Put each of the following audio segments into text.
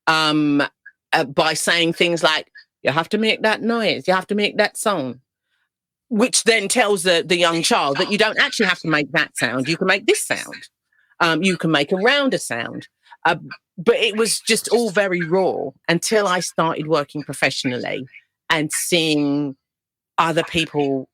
by saying things like, you have to make that noise, you have to make that sound, which then tells the young child that you don't actually have to make that sound. You can make this sound. You can make a rounder sound. But it was just all very raw until I started working professionally and seeing other people,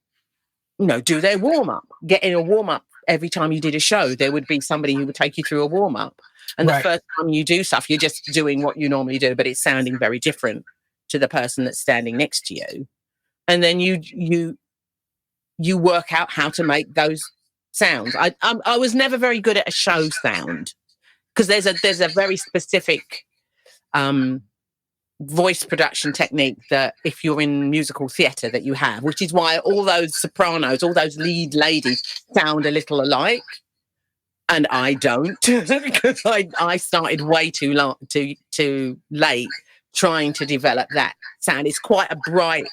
do their warm-up, getting a warm-up. Every time you did a show, there would be somebody who would take you through a warm-up. And the first time you do stuff, you're just doing what you normally do, but it's sounding very different to the person that's standing next to you. And then you work out how to make those sounds. I was never very good at a show sound because there's a very specific voice production technique that if you're in musical theatre that you have, which is why all those sopranos, all those lead ladies sound a little alike. And I don't, because I started way too late trying to develop that sound. It's quite a bright,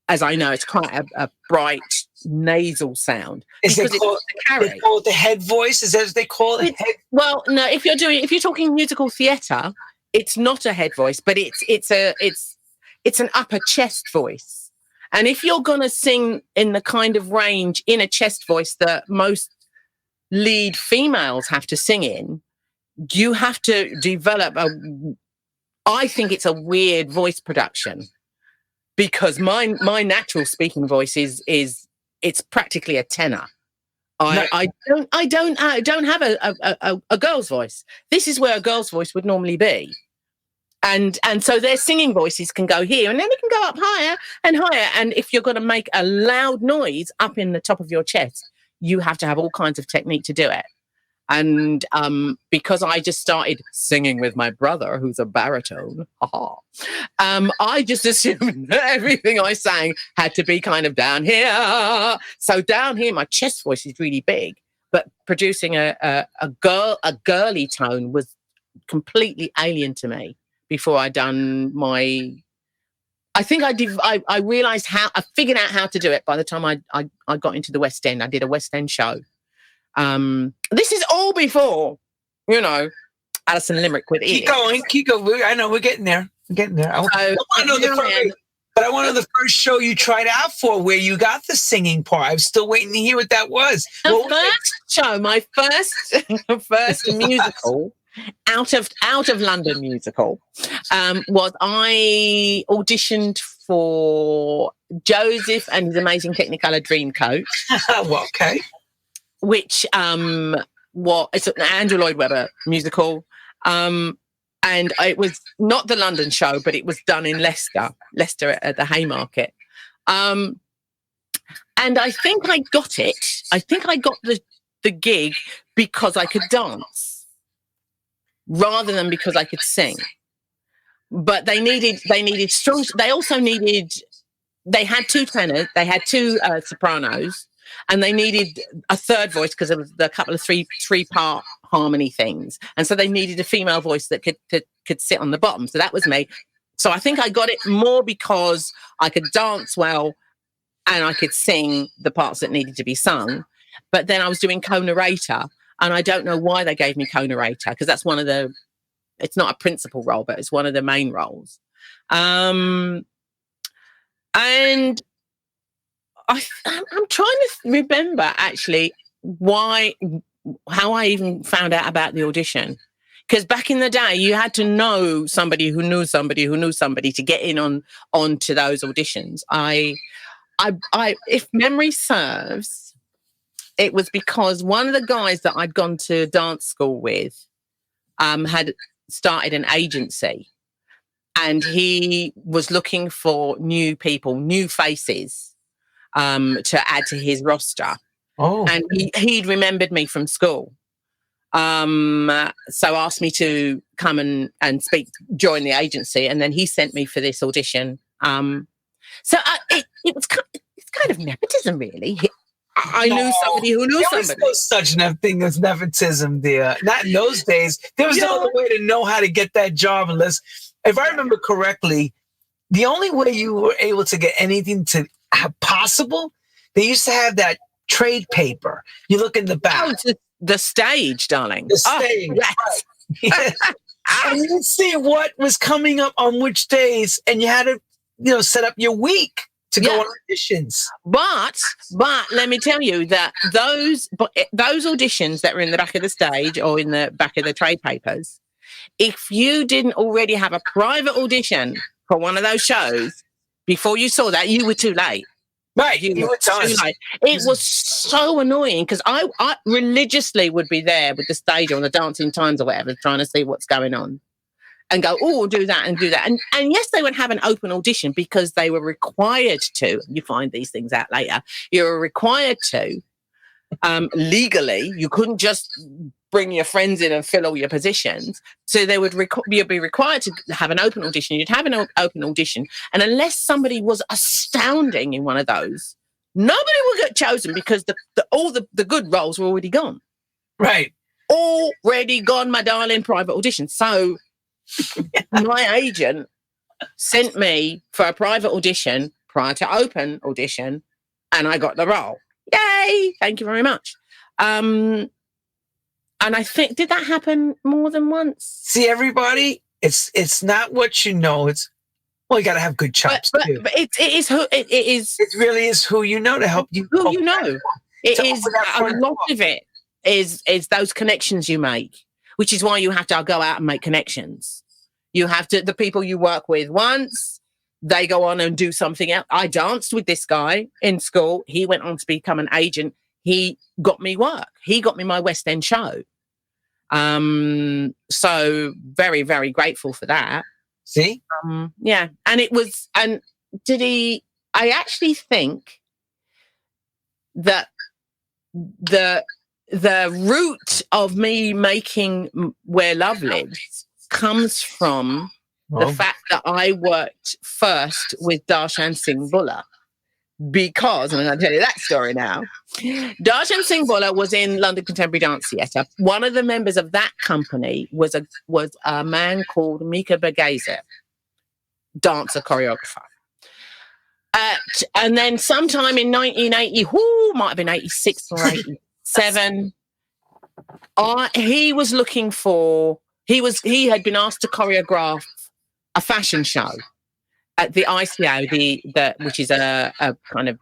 as I know, it's quite a bright nasal sound. Is it called the head voice? Is that what they call it? Well, no. If you're talking musical theatre, it's not a head voice, but it's an upper chest voice. And if you're gonna sing in the kind of range in a chest voice that most lead females have to sing in, you have to develop I think it's a weird voice production, because my natural speaking voice is it's practically a tenor. I don't have a girl's voice. This is where a girl's voice would normally be. And so their singing voices can go here and then it can go up higher and higher. And if you're going to make a loud noise up in the top of your chest, you have to have all kinds of technique to do it. And because I just started singing with my brother, who's a baritone, I just assumed that everything I sang had to be kind of down here. So down here, my chest voice is really big, but producing a girly tone was completely alien to me before I'd done my... I think I realised I figured out how to do it by the time I got into the West End. I did a West End show. This is all before, Alison Limerick with ears. Keep going. I know we're getting there. I want to know the first show you tried out for, where you got the singing part. I'm still waiting to hear what that was. My first musical. Out of London musical, was I auditioned for Joseph and his Amazing Technicolor Dreamcoat. Well, okay. Which it's an Andrew Lloyd Webber musical, and it was not the London show, but it was done in Leicester at the Haymarket. And I think I got it. I think I got the gig because I could dance, rather than because I could sing. But they needed strong. They also they had two tenors, they had two sopranos, and they needed a third voice because there was a couple of three-part harmony things. And so they needed a female voice that could sit on the bottom. So that was me. So I think I got it more because I could dance well and I could sing the parts that needed to be sung. But then I was doing co-narrator, and I don't know why they gave me co-narrator, because that's it's not a principal role, but it's one of the main roles. And I'm trying to remember actually how I even found out about the audition. Because back in the day, you had to know somebody who knew somebody who knew somebody to get in onto those auditions. I if memory serves, it was because one of the guys that I'd gone to dance school with had started an agency, and he was looking for new people, new faces to add to his roster. Oh. And he'd remembered me from school. So asked me to come and join the agency, and then he sent me for this audition. So it's kind of nepotism, really. I knew somebody who knew somebody. There was no such thing as nepotism there. Not in those days. There was no other way to know how to get that job unless, if I remember correctly, the only way you were able to get anything possible, they used to have that trade paper. You look in the back. Oh, the stage, darling. The stage. Oh, yes. And you didn't see what was coming up on which days, and you had to, set up your week to go on auditions. But let me tell you that those auditions that were in the back of the stage or in the back of the trade papers, if you didn't already have a private audition for one of those shows before you saw that, you were too late. Right, you were too late. It was so annoying because I religiously would be there with the stage on the Dancing Times or whatever, trying to see what's going on, and go, oh, do that and do that. And yes, they would have an open audition because they were required to. You find these things out later. You were required to legally. You couldn't just bring your friends in and fill all your positions. So they would you'd be required to have an open audition. You'd have an open audition. And unless somebody was astounding in one of those, nobody would get chosen because all the good roles were already gone. Right. Already gone, my darling, private audition. So my agent sent me for a private audition prior to open audition, and I got the role. Yay! Thank you very much. And I think, did that happen more than once? See, everybody, it's not what you know. It's, well, you got to have good chops too. But it is who it is. It really is who you know to help you. Who you know. It is a lot of it is those connections you make, which is why you have to go out and make connections. You have to, the people you work with once, they go on and do something else. I danced with this guy in school. He went on to become an agent. He got me work. He got me my West End show. So very, very grateful for that. See? Yeah. And it was, and I actually think that the root of me making Where Love Lives comes from the fact that I worked first with Darshan Singh Bulla. Because, and I'm going to tell you that story now, Darshan Singh Bulla was in London Contemporary Dance Theatre. One of the members of that company was a man called Mika Bergese, dancer, choreographer. And then sometime in 1980, might have been 86 or 87, he was looking for, he had been asked to choreograph a fashion show at the ICO, which is a kind of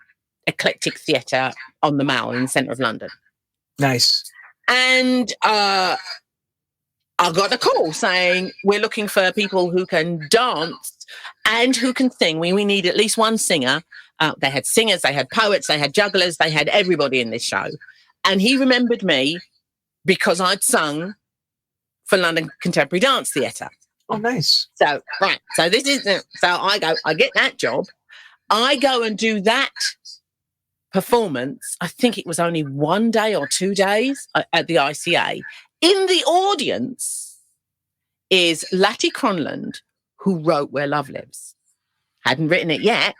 eclectic theatre on the Mall in the centre of London. Nice. And I got a call saying, we're looking for people who can dance and who can sing. We need at least one singer. They had singers, they had poets, they had jugglers, they had everybody in this show. And he remembered me because I'd sung for London Contemporary Dance Theatre. Oh, nice. So, right. So this is, so I get that job. I go and do that performance. I think it was only 1 day or 2 days at the ICA. In the audience is Lati Kronland, who wrote Where Love Lives. Hadn't written it yet,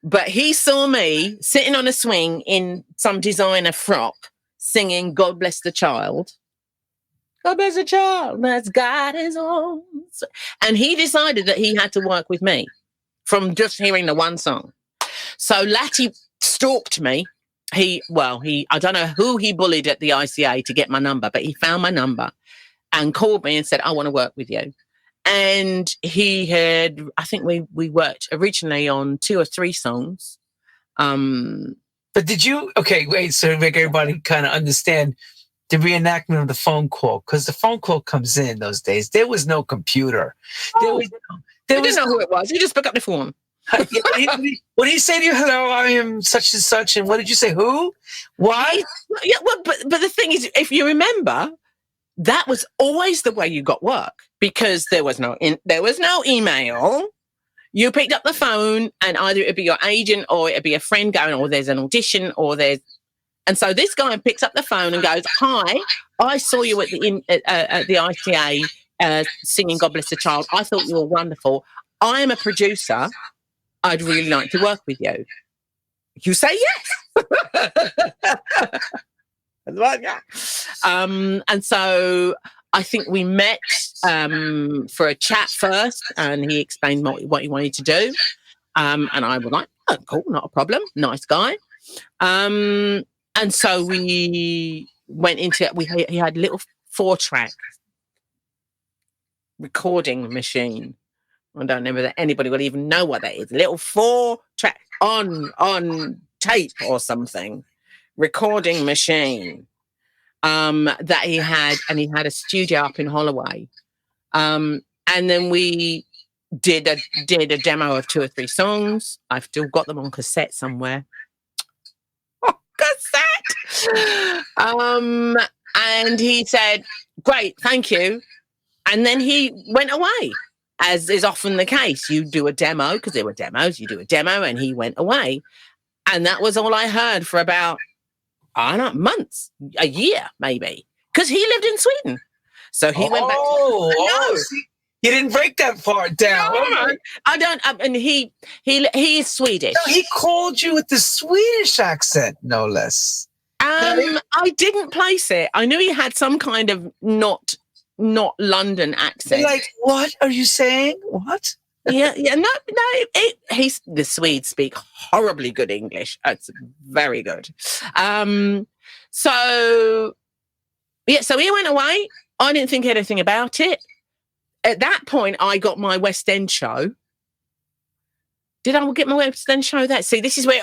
but he saw me sitting on a swing in some designer frock singing God Bless the Child. God bless the child that's got his own. And he decided that he had to work with me from just hearing the one song. So Lati stalked me. I don't know who he bullied at the ICA to get my number, but he found my number and called me and said, I want to work with you. And he had, I think we worked originally on 2 or 3 songs. But did you, okay, wait, so to make everybody kind of understand the reenactment of the phone call, because the phone call comes in those days. There was no computer. We didn't know who it was. You just pick up the phone. What did he say to you? Hello, I am such and such. And what did you say? Who? Why? Yeah, well, but the thing is, if you remember, that was always the way you got work because there was no email. You picked up the phone, and either it would be your agent or it would be a friend going, or there's an audition, or there's. And so this guy picks up the phone and goes, "Hi, I saw you at the ICA singing God Bless the Child. I thought you were wonderful. I am a producer. I'd really like to work with you." You say yes. And so I think we met for a chat first, and he explained what he wanted to do. And I was like, "Oh, cool, not a problem. Nice guy." And so we went into it. He had little 4-track recording machine. I don't know whether anybody will even know what that is. A little 4-track on tape or something recording machine that he had, and he had a studio up in Holloway. And then we did a demo of 2 or 3 songs. I've still got them on cassette somewhere. Oh, cassette! And he said, "Great, thank you." And then he went away, as is often the case. You do a demo, because there were demos, you do a demo, and he went away. And that was all I heard for about, I don't know, months, a year maybe, because he lived in Sweden. So he went back. You didn't break that part down. No, I don't. And he is Swedish. No, he called you with the Swedish accent, no less. I didn't place it. I knew he had some kind of not London accent. You're like, what are you saying? What? Yeah. No. The Swedes speak horribly good English. It's very good. So he went away. I didn't think anything about it. At that point, I got my West End show. Did I get my West End show? See, this is where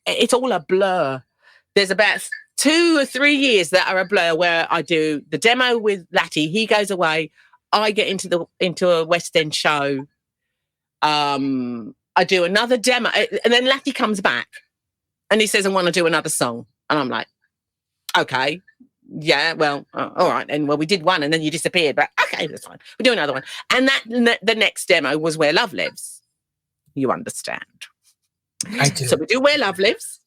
it's all a blur. There's about 2 or 3 years that are a blur, where I do the demo with Lati. He goes away. I get into a West End show. I do another demo, and then Lati comes back and he says, "I want to do another song." And I'm like, "Okay, yeah, well, all right." And we did one, and then you disappeared. But okay, that's fine. We'll do another one. And the next demo was "Where Love Lives." You understand? I do. So we do "Where Love Lives,"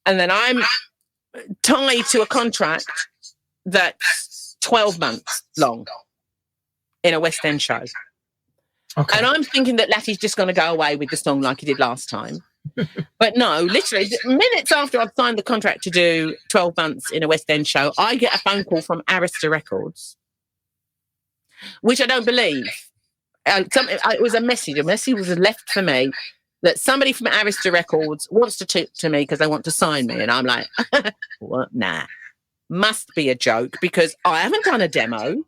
and then I'm tied to a contract that's 12 months long in a West End show. Okay. And I'm thinking that Lati's just going to go away with the song like he did last time. But no, literally, minutes after I've signed the contract to do 12 months in a West End show, I get a phone call from Arista Records, which I don't believe. It was a message. A message was left for me that somebody from Arista Records wants to talk to me because they want to sign me. And I'm like, what? Nah, must be a joke, because I haven't done a demo,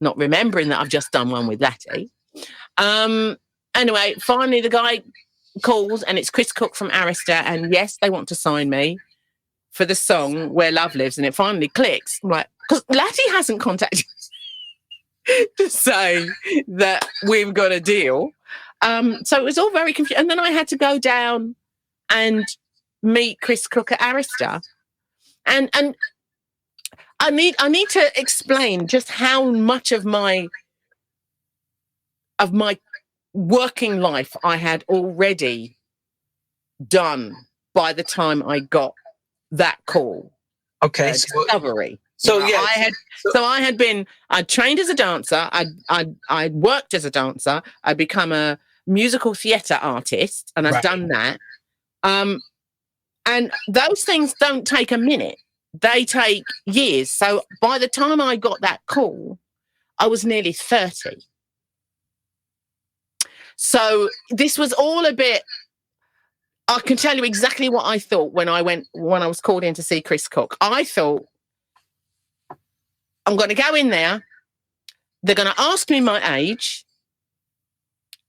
not remembering that I've just done one with Lati. Anyway, finally the guy calls, and it's Chris Cook from Arista, and yes, they want to sign me for the song "Where Love Lives," and it finally clicks. I'm like, because Lati hasn't contacted to say that we've got a deal. So it was all very confusing. And then I had to go down and meet Chris Cook at Arista. And I need to explain just how much of my working life I had already done by the time I got that call. Okay. Discovery. So yeah, I'd trained as a dancer. I'd worked as a dancer. I'd become a musical theatre artist, and I've done that. And those things don't take a minute. They take years. So by the time I got that call, I was nearly 30. So this was all a bit, I can tell you exactly what I thought when I was called in to see Chris Cook. I thought, I'm going to go in there. They're going to ask me my age.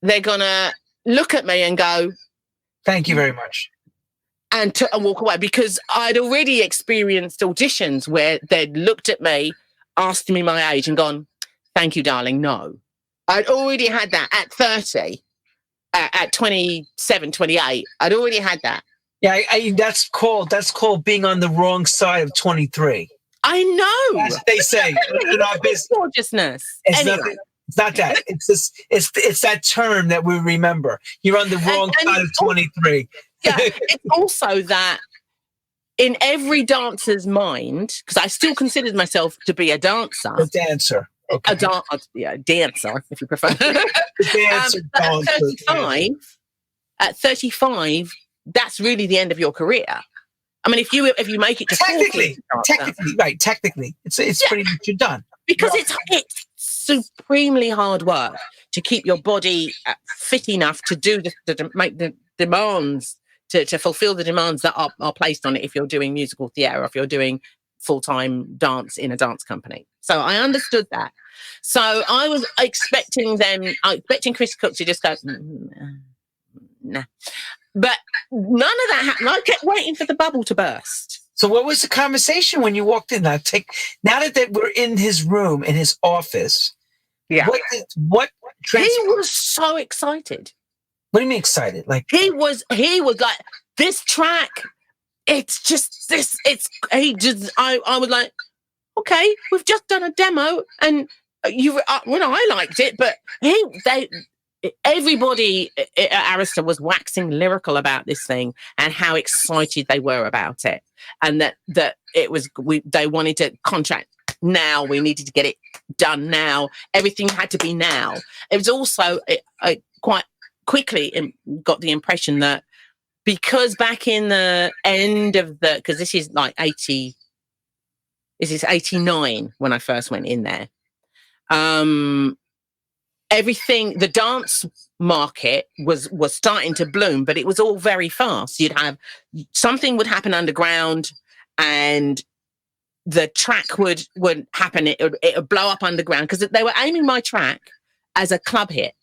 They're going to look at me and go, "Thank you very much," and walk away, because I'd already experienced auditions where they'd looked at me, asked me my age, and gone, "Thank you, darling, no." I'd already had that at 30, at 27, 28. I'd already had that. Yeah, that's called being on the wrong side of 23. I know. That's what they say. It's gorgeousness. Anyway. It's not that. It's that term that we remember. You're on the wrong side of 23. Yeah, it's also that in every dancer's mind, because I still considered myself to be a dancer. A dancer. Okay. Dancer, if you prefer. Dancer, at 35, that's really the end of your career. I mean, if you make it to technically, it's pretty much you're done. Because it's supremely hard work to keep your body fit enough to do make the demands, to fulfill the demands that are placed on it if you're doing musical theatre, or if you're doing full-time dance in a dance company. So I understood that. So I was expecting Chris Cook to just go, nah. But none of that happened. I kept waiting for the bubble to burst. So what was the conversation when you walked in? Now that we're in his room, in his office, yeah. He was so excited. What do you mean excited? Like he was like, this track, it's just this, I was like, okay, we've just done a demo and I liked it, but everybody at Arista was waxing lyrical about this thing and how excited they were about it, and that it was they wanted to contract now. We needed to get it done now. Everything had to be now. It was also quite quickly got the impression that because back in the end of because this is like 89 when I first went in there. Everything, the dance market was starting to bloom, but it was all very fast. You'd have something would happen underground, and the track would happen. It would blow up underground because they were aiming my track as a club hit.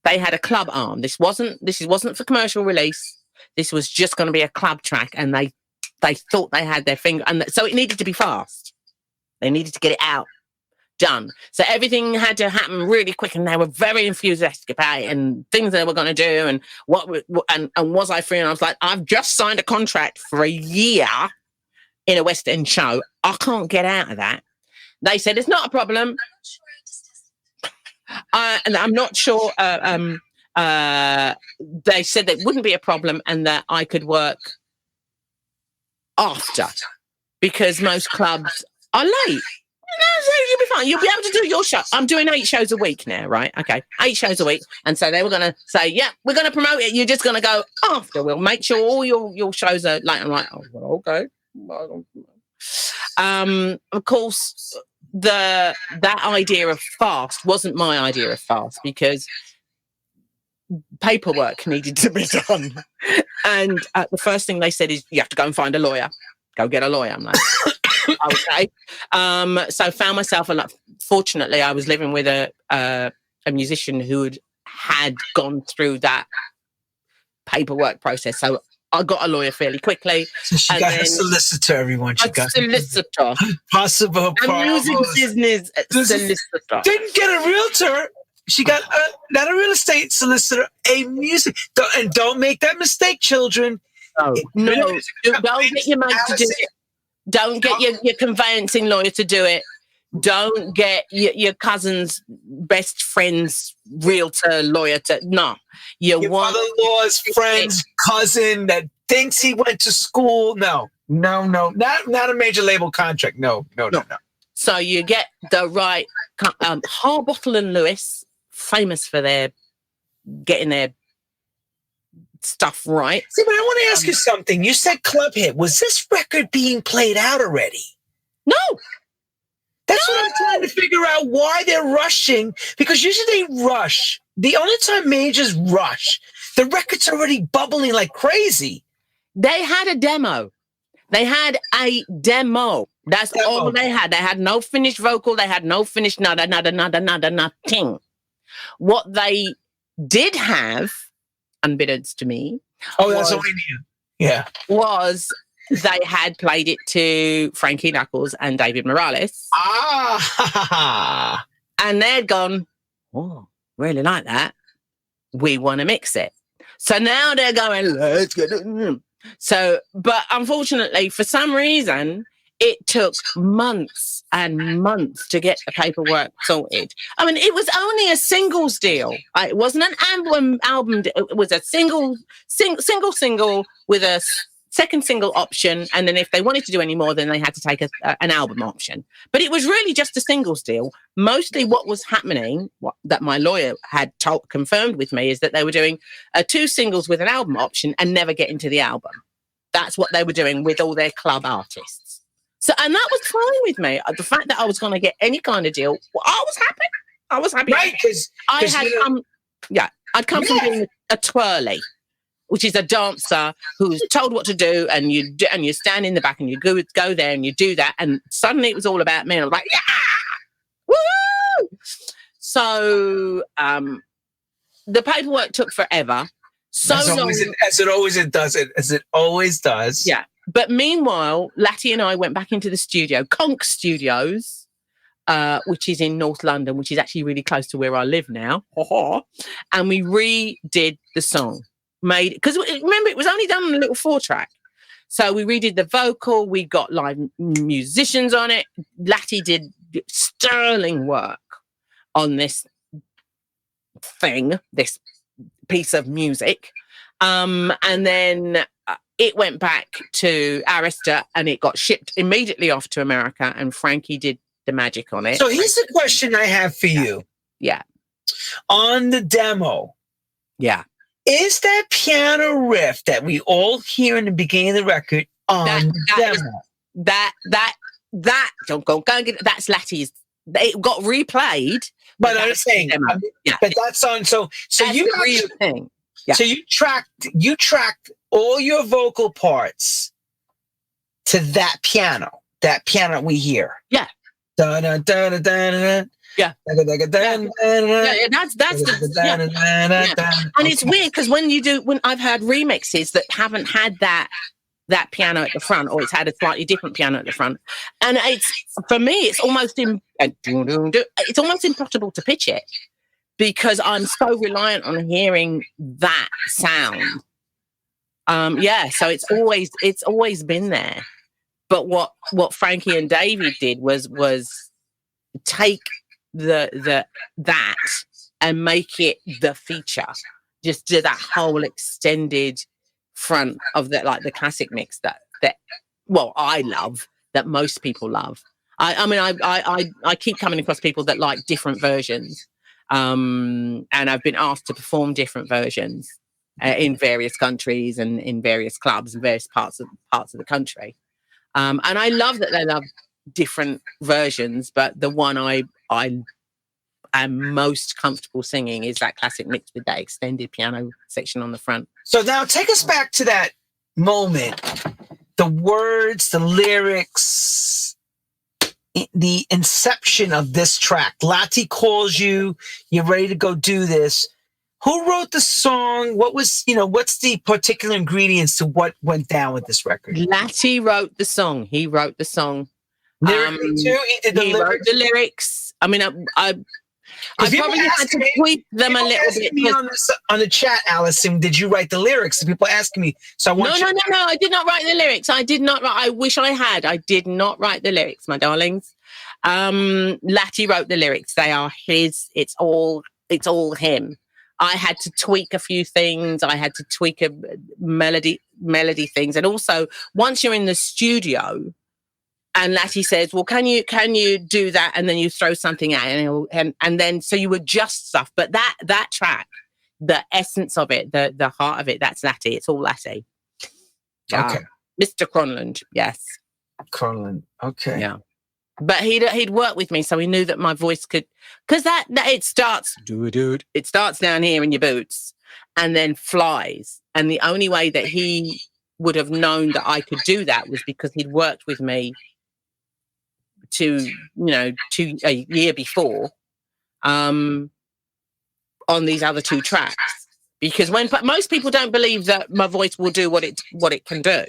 They had a club arm. This wasn't for commercial release. This was just going to be a club track, and they thought they had their finger, and so it needed to be fast. They needed to get it out. Done. So everything had to happen really quick, and they were very enthusiastic about it and things they were going to do and and was I free? And I was like, I've just signed a contract for a year in a West End show. I can't get out of that. They said it's not a problem. And I'm not sure. They said that wouldn't be a problem and that I could work after because most clubs are late. No, you'll be fine. You'll be able to do your show. I'm doing 8 shows a week now, right? Okay, 8 shows a week. And so they were going to say, yeah, we're going to promote it. You're just going to go after. We'll make sure all your shows are late. I'm like, oh, well, okay. Of course, that idea of fast wasn't my idea of fast because paperwork needed to be done. And the first thing they said is, you have to go and find a lawyer. Go get a lawyer. I'm like... Okay. So found myself, fortunately, I was living with a musician who had gone through that paperwork process. So I got a lawyer fairly quickly. So she got a solicitor, everyone. She got a solicitor. Possible a music business solicitor. Didn't get a realtor. She got not a real estate solicitor, a music. Don't make that mistake, children. No. Don't get your mate to do it. Don't get your conveyancing lawyer to do it. Don't get your cousin's best friend's realtor lawyer to... No. Your mother-in-law's friend's cousin that thinks he went to school. No. Not a major label contract. No. So you get the right... Harbottle and Lewis, famous for getting their stuff right. See, but I want to ask you something. You said club hit. Was this record being played out already? No. That's what I'm trying to figure out, why they're rushing. Because usually they rush. The only time majors rush, the record's already bubbling like crazy. They had a demo. That's all they had. They had no finished vocal. They had no finished nothing. What they did have, unbeknownst to me. Oh, that's what we knew. Yeah. Was they had played it to Frankie Knuckles and David Morales. Ah. And they'd gone, oh, really like that. We want to mix it. So now they're going, let's get it. So, but unfortunately, for some reason, it took months and months to get the paperwork sorted. I mean, it was only a singles deal. It wasn't an album. It was a single with a second single option. And then if they wanted to do any more, then they had to take an album option. But it was really just a singles deal. Mostly what was happening, that my lawyer had confirmed with me, is that they were doing 2 singles with an album option and never getting to the album. That's what they were doing with all their club artists. So, and that was fine with me. The fact that I was going to get any kind of deal, I was happy. Right, because I'd come from being a twirly. which is a dancer who's told what to do, and you stand in the back and you go there and you do that, and suddenly it was all about me. And I was like, yeah, woo! So the paperwork took forever. As it always does. Yeah. But meanwhile, Lati and I went back into the studio, Conk Studios, which is in North London, which is actually really close to where I live now. And we redid the song. Because remember, it was only done on a little 4-track. So we redid the vocal. We got live musicians on it. Lati did sterling work on this thing, this piece of music. And then it went back to Arista and it got shipped immediately off to America, and Frankie did the magic on it. So here's the question I have for you. Yeah. On the demo. Yeah. Is that piano riff that we all hear in the beginning of the record on the demo? Don't go and get it. That's Lati's. It got replayed. But I'm saying, but that's on. So that's you the real thing. Yeah. So you tracked all your vocal parts to that piano we hear. Yeah. Da da da da da. Yeah. That's And it's weird because when I've heard remixes that haven't had that piano at the front, or it's had a slightly different piano at the front, and for me it's almost impossible to pitch it because I'm so reliant on hearing that sound. So it's always been there. But what Frankie and David did was take that and make it the feature. Just do that whole extended front of the classic mix that I love, that most people love. I keep coming across people that like different versions, and I've been asked to perform different versions in various countries and in various clubs in various parts of the country. And I love that they love different versions, but the one I am most comfortable singing is that classic mix with that extended piano section on the front. So now take us back to that moment, the words, the lyrics, the inception of this track. Lati calls you, you're ready to go do this. Who wrote the song? What's the particular ingredients to what went down with this record? Lati wrote the song. He wrote the song. Lyrically too? He did the lyrics? Wrote the lyrics. I mean, I probably had to tweak them a little bit. Me on the chat, Alison, did you write the lyrics? People asking me. So I want No, I did not write the lyrics. I did not write. I wish I had. I did not write the lyrics, my darlings. Lati wrote the lyrics. They are his. It's all him. I had to tweak a few things. I had to tweak a melody things. And also, once you're in the studio and Lati says, well, can you do that? And then you throw something out and then, so you adjust stuff. But that track, the essence of it, the heart of it, that's Lati. It's all Lati. Okay. Mr. Kronland. Yes. Kronland. Okay. Yeah. But he'd worked with me, so he knew that my voice could, because that it starts, it starts down here in your boots and then flies. And the only way that he would have known that I could do that was because he'd worked with me a year before on these other 2 tracks. Because most people don't believe that my voice will do what it can do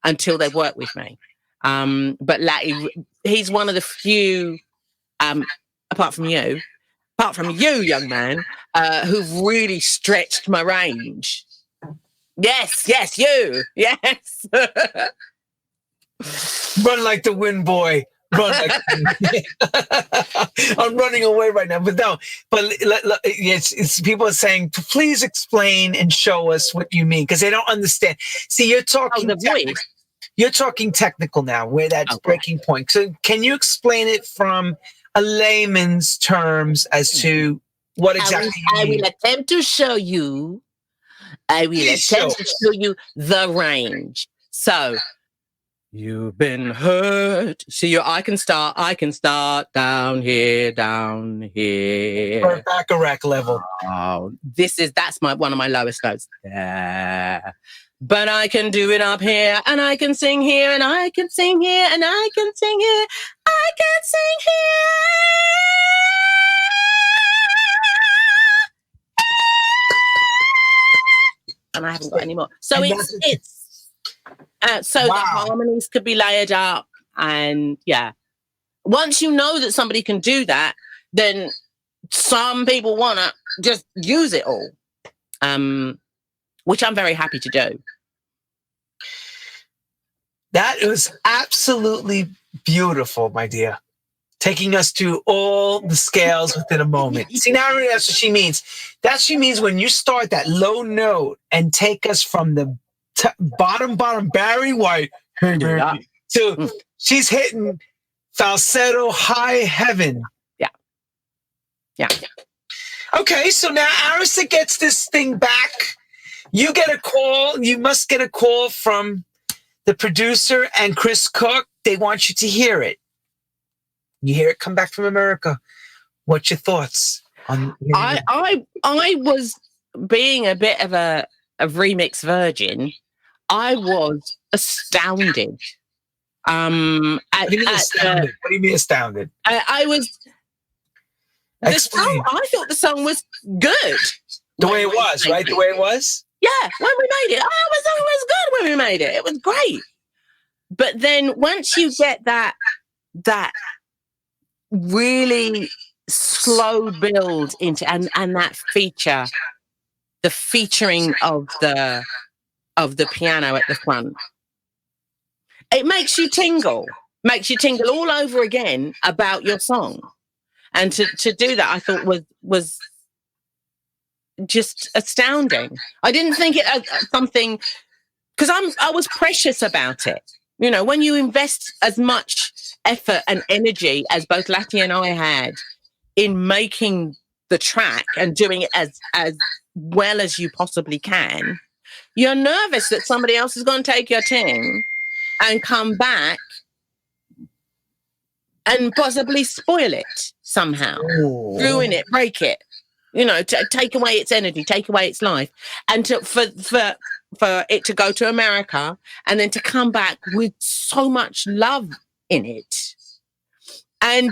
until they've worked with me. But Lati, he's one of the few, apart from you, young man, who've really stretched my range. Yes, you. Yes. Run like the wind, boy. Run like I'm running away right now. But it's people are saying, please explain and show us what you mean, because they don't understand. See, you're talking You're talking technical now, where that's breaking point. So can you explain it from a layman's terms as to what exactly I will attempt to show you. I will attempt to show you the range. So You've been hurt. See, I can start down here. Or Bacharach level. Oh, that's one of my lowest notes. Yeah. But I can do it up here, and I can sing here, and I can sing here, and I can sing here. I can sing here. And I haven't got any more. So it's so the harmonies could be layered up, and yeah. Once you know that somebody can do that, then some people want to just use it all, which I'm very happy to do. That was absolutely beautiful, my dear. Taking us to all the scales within a moment. See, now that's what she means. That she means when you start that low note and take us from the bottom, Barry White, to she's hitting falsetto high heaven. Yeah. Okay, so now Arista gets this thing back. You get a call. You must get a call from the producer and Chris Cook. They want you to hear it. You hear it come back from America. What's your thoughts on? I was being a bit of a remix virgin. I was astounded. What do you mean astounded? What do you mean astounded? I was. I thought the song was good. The way it was, right? The way it was? Yeah, when we made it. Oh, the song was good when we made it. It was great. But then once you get that really slow build into and that the featuring of the piano at the front, it makes you tingle all over again about your song. And to do that, I thought was just astounding. I didn't think it as something, because I was precious about it. You know, when you invest as much effort and energy as both Lati and I had in making the track and doing it as well as you possibly can, you're nervous that somebody else is going to take your thing and come back and possibly spoil it somehow, ruin it, break it, you know, take away its energy, take away its life, and for it to go to America and then to come back with so much love in it, and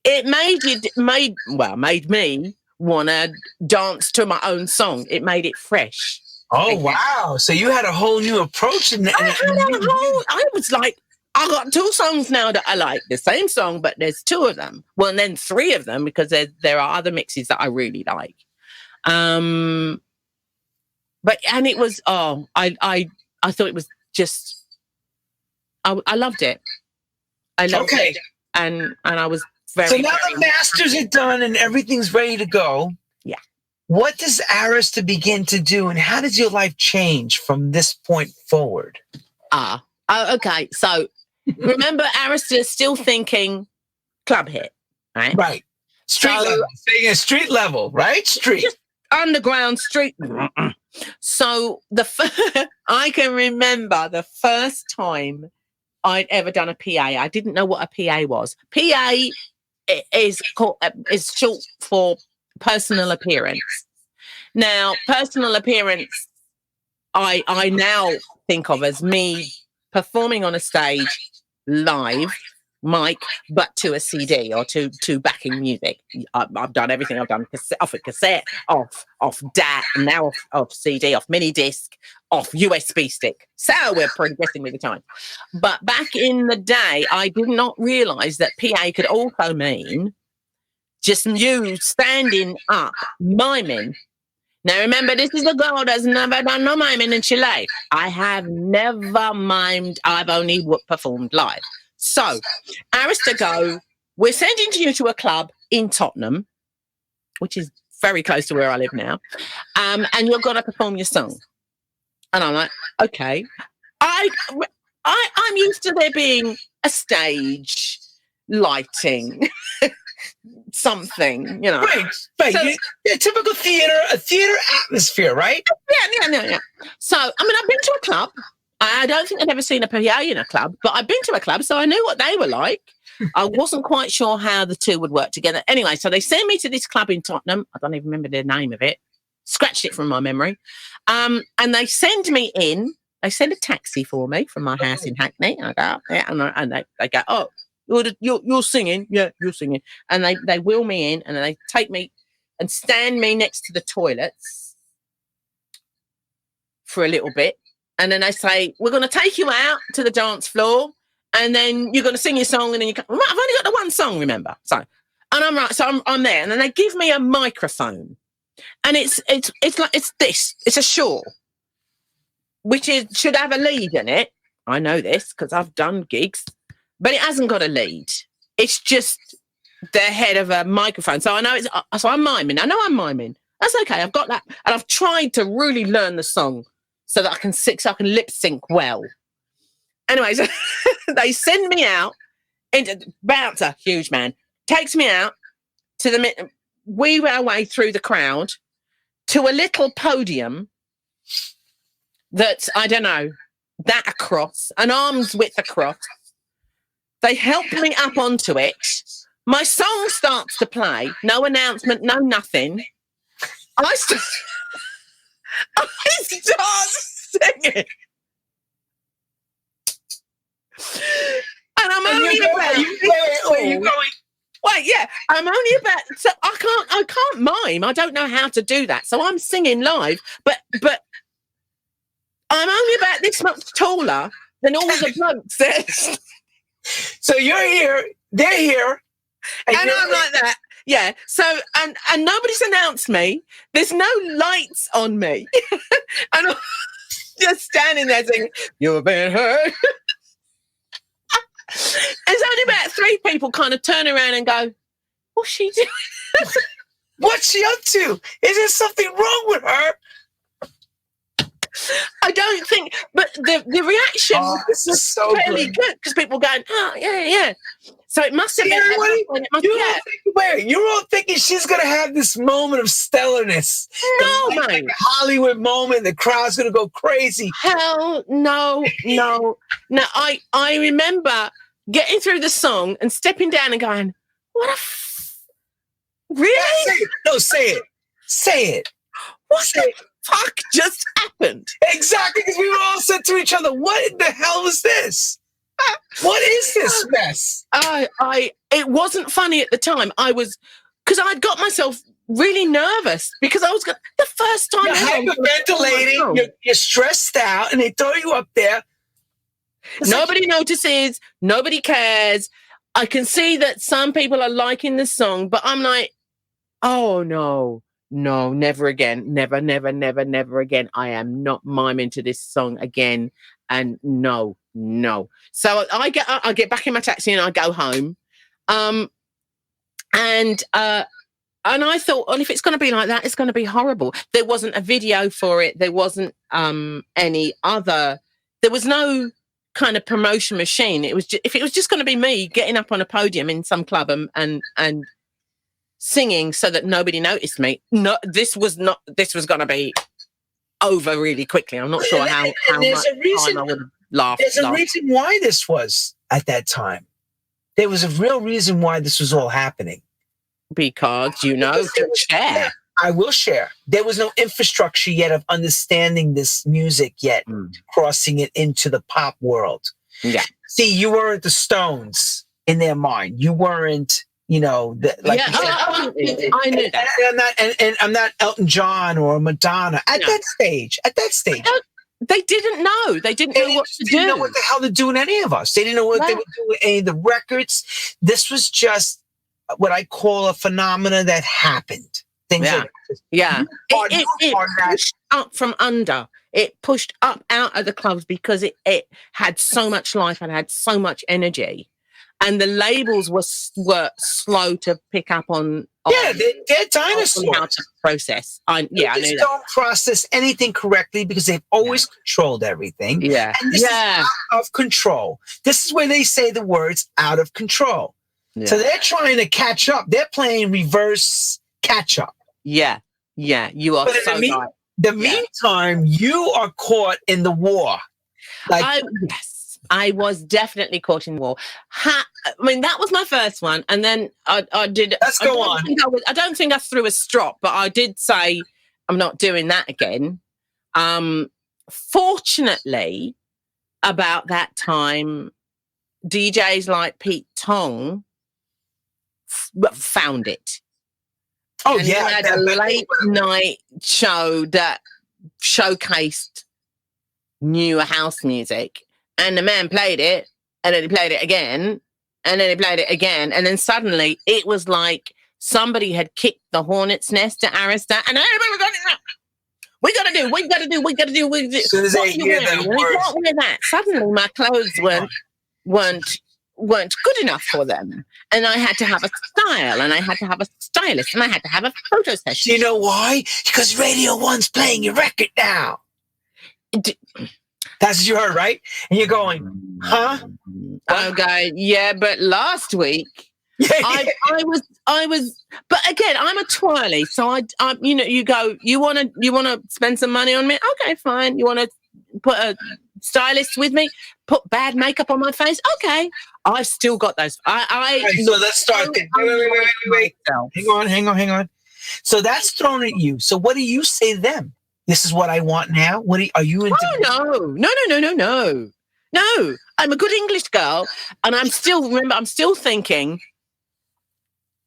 it made me want to dance to my own song. It made it fresh. Oh wow! So you had a whole new approach in that. I was like, I got two songs now that I like. The same song, but there's two of them. Well, and then three of them, because there are other mixes that I really like. It was I thought it was just I loved it. I loved it. And I was very. So now the masters are done and everything's ready to go. Yeah. What does Arista begin to do, and how does your life change from this point forward? Okay. So remember, Arista is still thinking club hit, right? Right. Street level. Saying a street level, right? Street. Underground street. So I can remember the first time I'd ever done a PA. I didn't know what a PA was. PA is short for personal appearance. Now, personal appearance, I now think of as me performing on a stage live, mic, but to a CD or to backing music. I've done everything. I've done off a cassette, off DAT, and now off CD, off mini disc, off USB stick. So we're progressing with the time. But back in the day, I did not realise that PA could also mean just you standing up, miming. Now remember, this is a girl that's never done no miming in Chile. I have never mimed. I've only performed live. So, Arista go, we're sending you to a club in Tottenham, which is very close to where I live now, and you're going to perform your song. And I'm like, okay. I'm used to there being a stage, lighting, something, you know. Right. So, a typical theater atmosphere, right? Yeah. So, I mean, I've been to a club I don't think I'd ever seen a PA in a club, but I've been to a club, so I knew what they were like. I wasn't quite sure how the two would work together. Anyway, so they send me to this club in Tottenham. I don't even remember the name of it. Scratched it from my memory. And they send me in. They send a taxi for me from my house in Hackney. I go up there, and they go, oh, you're singing. Yeah, you're singing. And they wheel me in, and then they take me and stand me next to the toilets for a little bit. And then they say, we're going to take you out to the dance floor, and then you're going to sing your song, and then I've only got the one song, remember? So, and I'm right, so I'm there, and then they give me a microphone, and it's a shawl, which should have a lead in it. I know this because I've done gigs, but it hasn't got a lead. It's just the head of a microphone. So I know so I'm miming. I know I'm miming. That's okay. I've got that, and I've tried to really learn the song so that I can lip sync well. Anyways, they send me out into bouncer, huge man, takes me out to weave our way through the crowd to a little podium that's, I don't know, that across, an arm's width across. They help me up onto it. My song starts to play. No announcement, no nothing. I start singing. And I'm only about... Wait, yeah. I'm only about... So I can't mime. I don't know how to do that. So I'm singing live, but I'm only about this much taller than all the blokes there. So you're here, they're here. And I'm like that. Yeah. So, and nobody's announced me. There's no lights on me. And I'm just standing there saying, you've been hurt. There's only about 3 people kind of turn around and go, what's she doing? What's she up to? Is there something wrong with her? I don't think, but the reaction was so fairly good because people were going, oh, yeah. So it must have been. You're all thinking she's going to have this moment of stellarness. No, mate. Like a Hollywood moment. The crowd's going to go crazy. Hell no. I remember getting through the song and stepping down and going, what really? No, say it. Say it. What the fuck just happened? Exactly, because we were all said to each other, what the hell is this? What is this mess? It wasn't funny at the time. Because I'd got myself really nervous because I was the first time. You're hyperventilating, you're stressed out, and they throw you up there. Nobody notices, nobody cares. I can see that some people are liking the song, but I'm like, oh no, never again. Never again. I am not miming to this song again. And no. So I get back in my taxi and I go home. And I thought, well, if it's going to be like that, it's going to be horrible. There wasn't a video for it. There wasn't there was no kind of promotion machine. It was if it was just going to be me getting up on a podium in some club and singing so that nobody noticed me. No, this was going to be over really quickly. I'm not sure how much time I would have laughed. There's a reason why this was at that time. There was a real reason why this was all happening. Because, share. I will share. There was no infrastructure yet of understanding this music yet, crossing it into the pop world. Yeah. See, you weren't the Stones in their mind. You weren't, I knew that. And I'm not Elton John or Madonna at that stage. They didn't know. They didn't know what to do. They didn't know what the hell to do with any of us. They didn't know what they would do with any of the records. This was just what I call a phenomena that happened. It pushed up from under. It pushed up out of the clubs because it had so much life and had so much energy. And the labels were slow to pick up on. They're dinosaurs. How to process. I knew that. Don't process anything correctly because they've always controlled everything. Yeah. And this is out of control. This is where they say the words out of control. Yeah. So they're trying to catch up. They're playing reverse catch up. Yeah. You are but in the meantime, you are caught in the war. Yes, I was definitely caught in the war. I mean, that was my first one, and then I did. Let's go on. I don't think I threw a strop, but I did say I'm not doing that again. Fortunately, about that time, DJs like Pete Tong found it. Oh, and yeah. He had a late night show that showcased new house music, and the man played it, and then he played it again, and then he played it again, and then suddenly it was like somebody had kicked the hornet's nest at Arista, and everybody was going, we gotta do. As soon as they hear that word. Suddenly my clothes weren't good enough for them, and I had to have a style, and I had to have a stylist, and I had to have a photo session. You know why? Because Radio 1's playing your record now. That's what you heard, right? And you're going, huh? Okay, yeah, but last week I was, but again, I'm a twirly, so I you go, you want to spend some money on me? Okay, fine. You want to put a stylist with me? Put bad makeup on my face? Okay, I've still got those. Right, so let's start there. Wait. Hang on. So that's thrown at you. So what do you say to them? This is what I want now. Are you into? Oh no. I'm a good English girl, and I'm still thinking.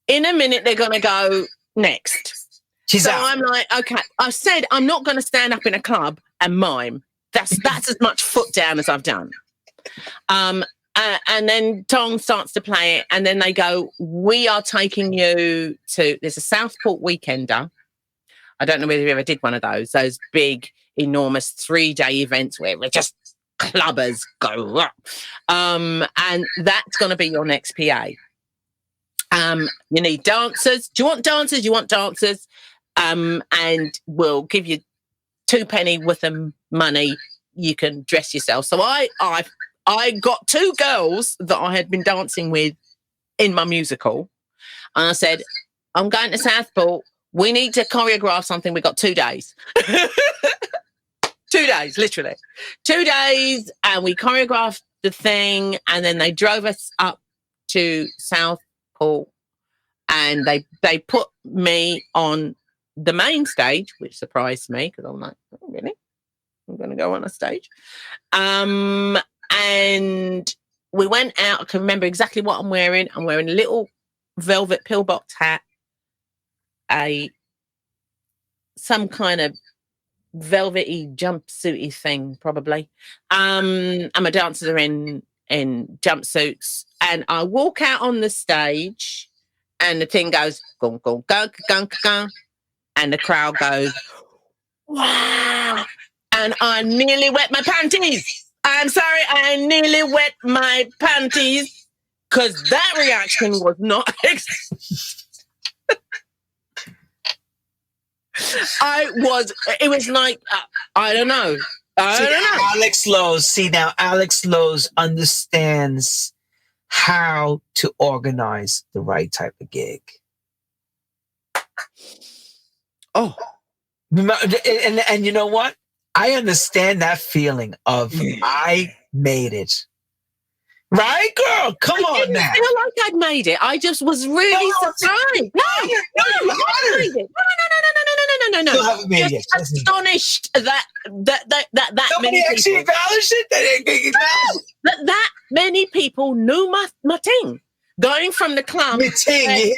In a minute, they're going to go next. She's out. I'm like, okay. I said I'm not going to stand up in a club and mime. That's as much foot down as I've done. And then Tong starts to play it, and then they go, we are taking you to, there's a Southport Weekender. I don't know whether you ever did one of those big, enormous 3-day events where we're just clubbers go up. And that's going to be your next PA. You need dancers. Do you want dancers? You want dancers. And we'll give you 2 penny worth of money. You can dress yourself. So I got 2 girls that I had been dancing with in my musical. And I said, I'm going to Southport. We need to choreograph something. We've got 2 days. 2 days, literally. 2 days. And we choreographed the thing. And then they drove us up to Southport. And they put me on the main stage, which surprised me because I'm like, oh, really? I'm going to go on a stage. And we went out. I can remember exactly what I'm wearing. I'm wearing a little velvet pillbox hat, some kind of velvety jumpsuity thing, probably. And my dancers are in jumpsuits. And I walk out on the stage, and the thing goes, gong, gong, gong, gong, gong, and the crowd goes, wow. And I nearly wet my panties. I'm sorry, I nearly wet my panties because that reaction was not. It was like, I don't know. Alex Lowe's understands how to organize the right type of gig. Oh. And you know what? I understand that feeling of I made it. Right, girl? Come on now. I feel like I'd made it. I just was really surprised. No. Just astonished that Somebody actually acknowledged it? That many people knew my thing. Going from the club. My ting.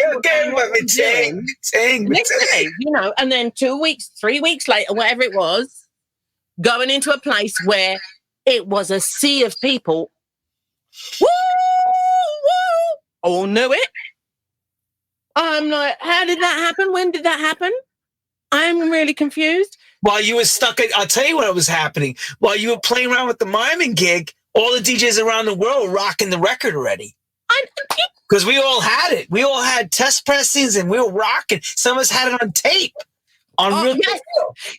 And then 2 weeks, 3 weeks later, whatever it was, going into a place where it was a sea of people. Woo! All knew it. I'm like, how did that happen? When did that happen? I'm really confused. While you were stuck I'll tell you what was happening. While you were playing around with the miming gig, all the DJs around the world were rocking the record already. Because we all had it. We all had test pressings and we were rocking. Some of us had it on tape. We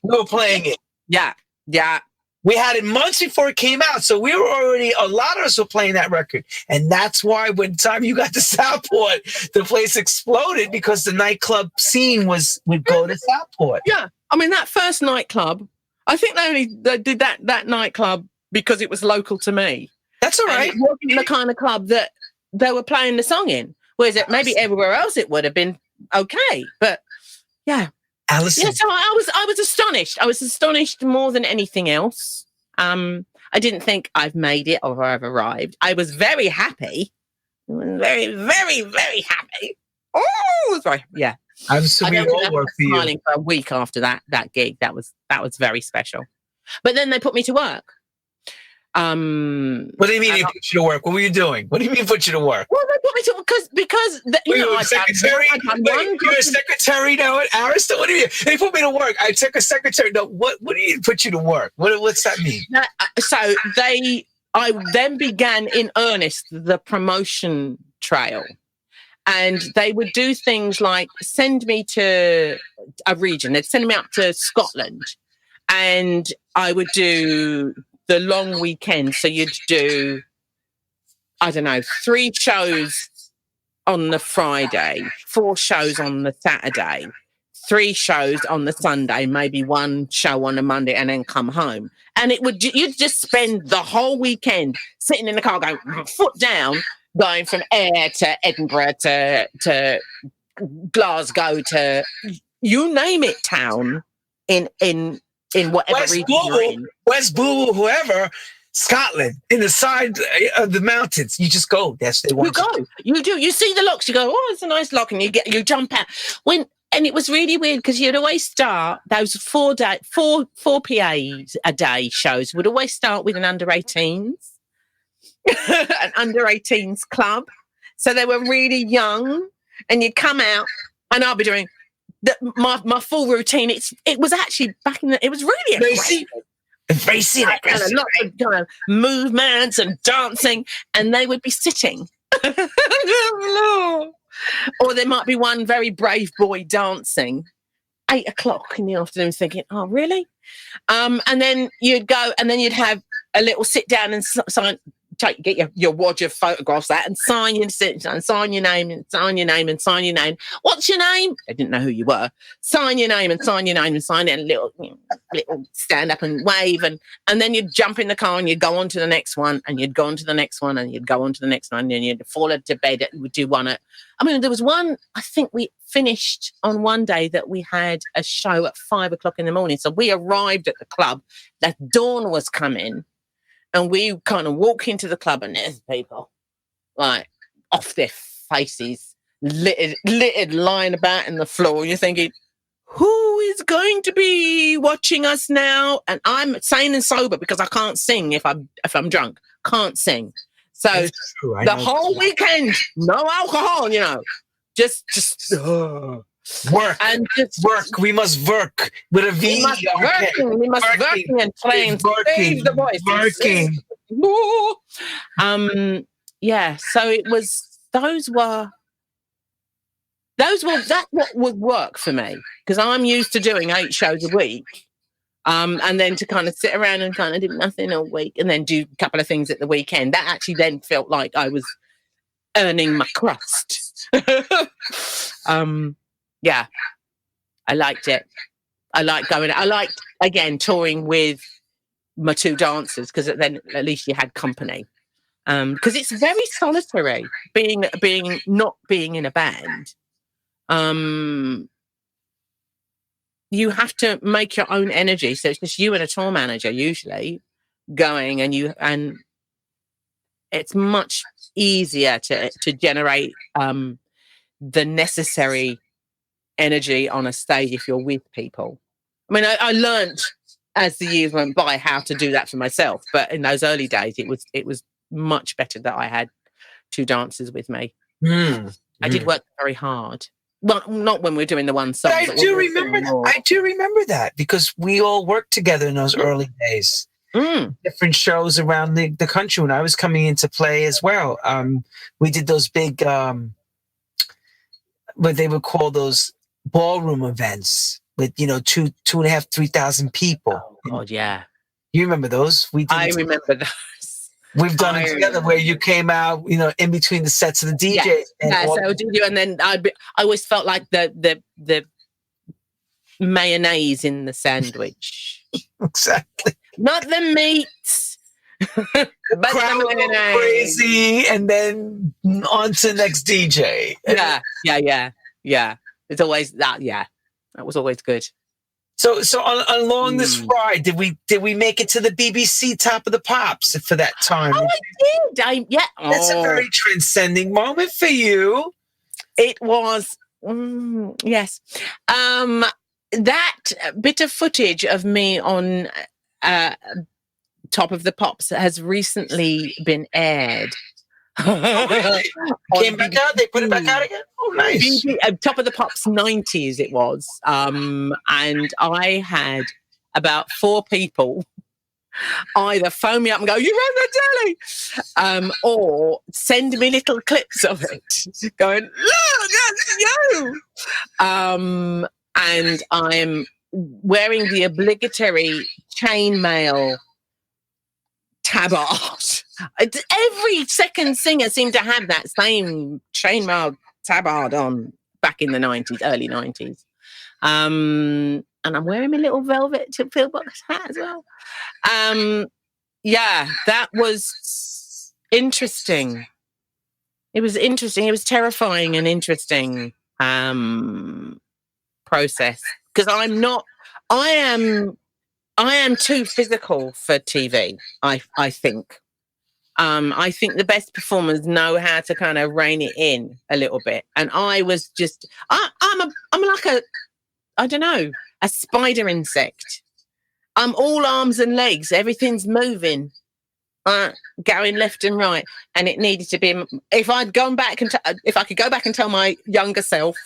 were playing it. Yeah. We had it months before it came out. So we were already, a lot of us were playing that record. And that's why when time you got to Southport, the place exploded because the nightclub scene would go to Southport. Yeah. I mean, that first nightclub, I think they did that nightclub because it was local to me. That's all right. And it wasn't the kind of club that they were playing the song in. Whereas maybe everywhere else it would have been okay. But yeah. Alison. Yeah, so I was astonished. I was astonished more than anything else. I didn't think I've made it or I've arrived. I was very happy. Very, very, very happy. Oh, sorry. Yeah. I'm assuming all work for you. Smiling for a week after that gig. That was very special. But then they put me to work. What do you mean they put you to work? What were you doing? What do you mean put you to work? Well, they put me to because you're a secretary. You're a secretary now at Arista. What do you mean? They put me to work. I took a secretary. No, what do you put you to work? What's that mean? So I then began in earnest the promotion trail. And they would do things like send me to a region. They'd send me up to Scotland. And I would do the long weekend. So you'd do, I don't know, 3 shows on the Friday, 4 shows on the Saturday, 3 shows on the Sunday, maybe 1 show on the Monday, and then come home. And you'd just spend the whole weekend sitting in the car going foot down, going from Ayr to Edinburgh to Glasgow to you name it town in whatever West region you're in. West Boo, whoever, Scotland, in the side of the mountains. You just go. That's they want. You go. You do. You see the locks. You go. Oh, it's a nice lock, and you jump out. And it was really weird because you'd always start those 4 PAs a day shows would always start with an under 18s. An under 18s club. So they were really young, and you'd come out and I'll be doing my full routine. It was actually it was really aggressive. And a lot of kind of movements and dancing, and they would be sitting. Or there might be one very brave boy dancing 8 o'clock in the afternoon thinking, oh, really? And then you'd go and then you'd have a little sit down and sign. Get your wad of photographs out and sign your name and sign your name and sign your name. What's your name? I didn't know who you were. Sign your name and sign your name and sign it. And little stand up and wave and then you'd jump in the car and you'd go on to the next one and you'd go on to the next one and you'd go on to the next one and you'd fall to bed and would do one there was one. I think we finished on one day that we had a show at 5 o'clock in the morning. So we arrived at the club. That dawn was coming. And we kind of walk into the club and there's people like off their faces, littered lying about in the floor. You're thinking, who is going to be watching us now? And I'm sane and sober because I can't sing if I'm drunk. Can't sing. So the whole weekend, no alcohol, just work and just work. We must work with a V. We must working and playing. Save the voice. Working. Yeah. So it was. That's what would work for me because I'm used to doing 8 shows a week. And then to kind of sit around and kind of do nothing all week and then do a couple of things at the weekend. That actually then felt like I was earning my crust. Yeah, I liked it. I liked going. I liked, again, touring with my 2 dancers because then at least you had company. Because it's very solitary not being in a band. You have to make your own energy. So it's just you and a tour manager usually going and it's much easier to generate the necessary energy on a stage if you're with people. I mean, I learned as the years went by how to do that for myself, but in those early days it was much better that I had 2 dancers with me. I did work very hard. Well, not when we were doing the one song. But I do remember that. I do remember that because we all worked together in those early days. Different shows around the country when I was coming into play as well. We did those big what they would call those ballroom events with 2,500, 3,000 people. Oh God, yeah. You remember those? I remember those. We've done it together where you came out, in between the sets of the DJ. And then I always felt like the mayonnaise in the sandwich. Exactly. Not the meat, But Crowd go crazy, and then on to the next DJ. Yeah. It's always that. Yeah, that was always good. So along this ride, did we make it to the BBC Top of the Pops for that time? Oh, I did. That's a very transcending moment for you. It was. Yes. That bit of footage of me on Top of the Pops has recently been aired. Oh, really? Came back out? They put it back out again? Oh, nice. Top of the Pops 90s it was. And I had about 4 people either phone me up and go, "You're on the telly," or send me little clips of it going, "Look, that's you." And I'm wearing the obligatory chainmail tabard. Every second singer seemed to have that same chainmail tabard on back in the 90s, early 90s. And I'm wearing my little velvet pillbox hat as well. Yeah, that was interesting. It was interesting. It was terrifying and interesting process, because I am too physical for TV. I think. I think the best performers know how to kind of rein it in a little bit. And I was just, I'm like I don't know, a spider insect. I'm all arms and legs. Everything's moving, going left and right. And it needed to be, if I could go back and tell my younger self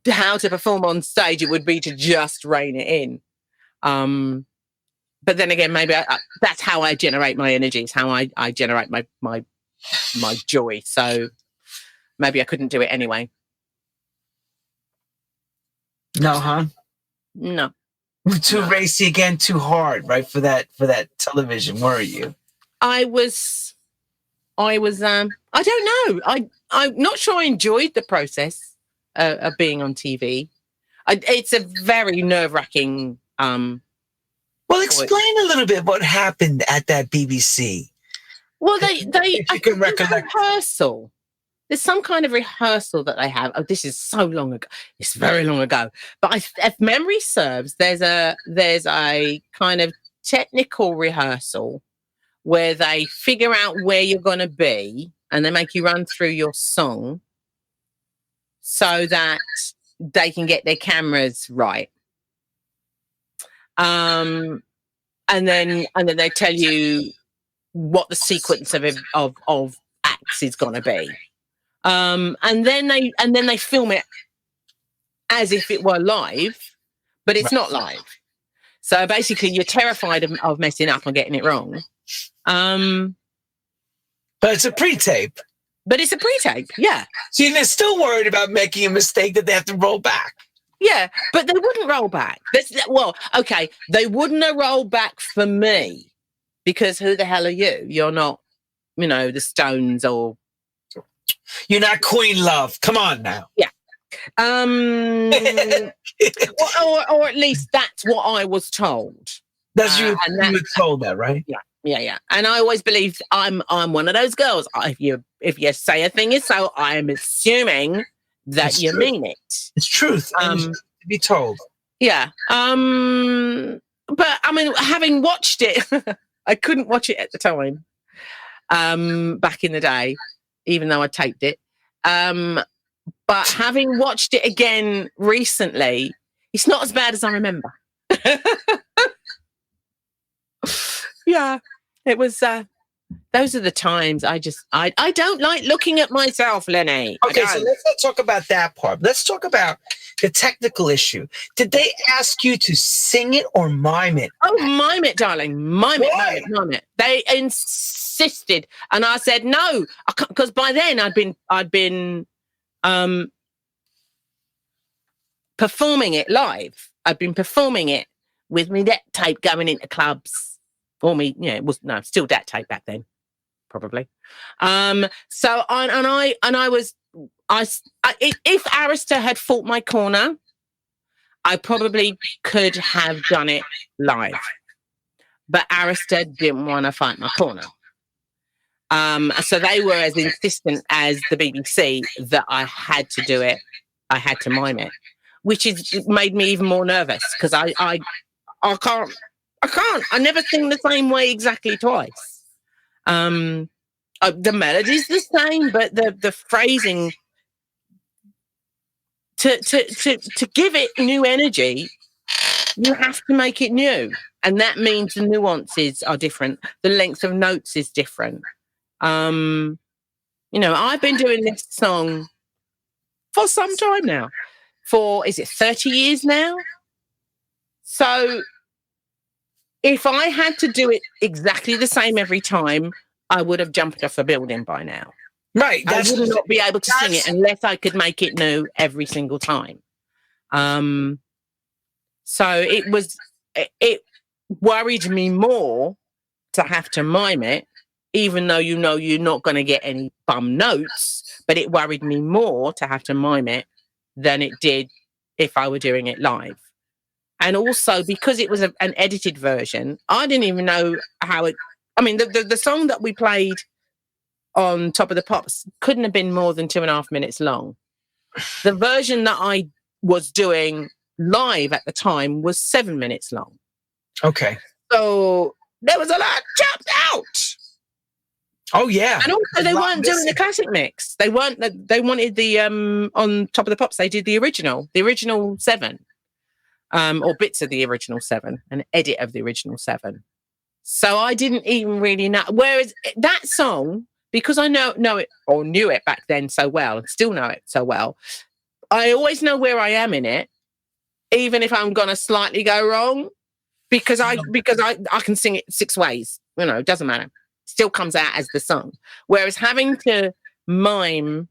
how to perform on stage, it would be to just rein it in. But then again, maybe that's how I generate my energy. It's how I generate my joy. So maybe I couldn't do it anyway. No, huh? No. Too racy again, too hard, right? For that television, were you? I was. I don't know. I'm not sure I enjoyed the process of being on TV. It's a very nerve-wracking. Well, explain a little bit what happened at that BBC. Well, they you can recollect rehearsal. There's some kind of rehearsal that they have. Oh, this is so long ago. It's very long ago. But if memory serves, there's a kind of technical rehearsal where they figure out where you're going to be, and they make you run through your song so that they can get their cameras right. And then they tell you what the sequence of acts is going to be. And then they film it as if it were live, but it's not live. So basically, you're terrified of messing up and getting it wrong. But it's a pre-tape. Yeah. So they're still worried about making a mistake that they have to roll back. Yeah, but they wouldn't roll back. Okay, they wouldn't have rolled back for me, because who the hell are you? You're not, the Stones or... You're not Queen Love. Come on now. Yeah. or at least that's what I was told. That's you were told that, right? Yeah. And I always believed I'm one of those girls. If you say a thing is so, I'm assuming that you mean it. It's truth. To be told. Yeah. But I mean, having watched it, I couldn't watch it at the time. Back in the day, even though I taped it. But having watched it again recently, it's not as bad as I remember. Yeah, it was. Those are the times I don't like looking at myself, Lenny. Okay, so let's not talk about that part. Let's talk about the technical issue. Did they ask you to sing it or mime it? Oh, mime it, darling. Mime it. They insisted, and I said no, because by then I'd been performing it live. I'd been performing it with me that tape going into clubs. Or me, it was still dat tape back then, probably. So if Arista had fought my corner, I probably could have done it live. but Arista didn't want to fight my corner. So they were as insistent as the BBC that I had to do it. I had to mime it, which made me even more nervous because I can't. I never sing the same way exactly twice. The melody's the same, but the phrasing to give it new energy, you have to make it new, and that means the nuances are different. The length of notes is different. I've been doing this song for some time now. Is it 30 years now? So if I had to do it exactly the same every time, I would have jumped off a building by now. Right. I would not be able to sing it unless I could make it new every single time. So it worried me more to have to mime it, even though you're not going to get any bum notes, but it worried me more to have to mime it than it did if I were doing it live. And also because it was an edited version, I didn't even know how it... I mean, the song that we played on Top of the Pops couldn't have been more than 2.5 minutes long. The version that I was doing live at the time was 7 minutes long. Okay. So there was a lot chopped out. Oh yeah. And also they weren't doing the classic mix. They wanted the on Top of the Pops, they did the original 7. Or bits of the original 7, an edit of the original 7. So I didn't even really know. Whereas that song, because I know it or knew it back then so well and still know it so well, I always know where I am in it, even if I'm gonna slightly go wrong, because I can sing it 6 ways. It doesn't matter. Still comes out as the song. Whereas having to mime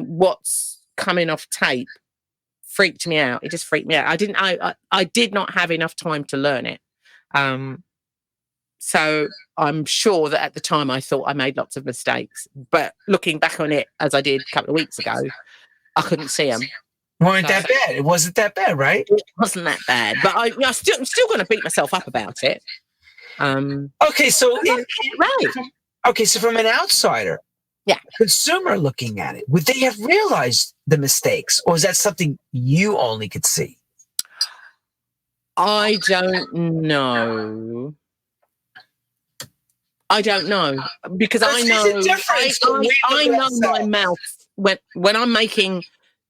what's coming off tape freaked me out. It just freaked me out. I did not have enough time to learn it. So I'm sure that at the time I thought I made lots of mistakes, but looking back on it as I did a couple of weeks ago, I couldn't see them. Weren't that bad? It wasn't that bad, right? It wasn't that bad, but I'm still going to beat myself up about it. Okay, so so from an outsider, consumer looking at it, would they have realized the mistakes, or is that something you only could see? I don't know. Because I know I know my mouth when I'm making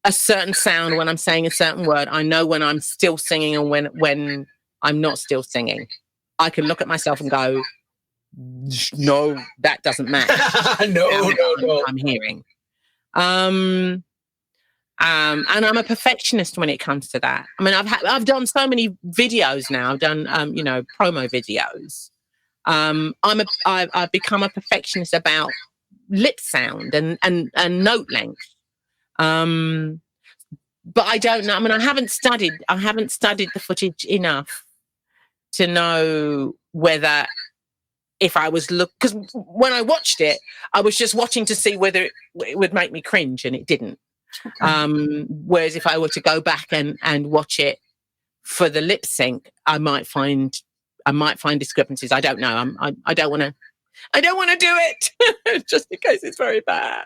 a certain sound, when I'm saying a certain word. I know when I'm still singing and when I'm not still singing. I can look at myself and go, no, that doesn't match. No. I'm hearing. And I'm a perfectionist when it comes to that. I mean, I've done so many videos now. I've done promo videos. I've become a perfectionist about lip sound and note length. But I don't know. I mean, I haven't studied the footage enough to know whether, if I was because when I watched it, I was just watching to see whether it would make me cringe, and it didn't. Okay. Whereas if I were to go back and watch it for the lip sync, I might find discrepancies. I don't know. I don't want to do it just in case it's very bad.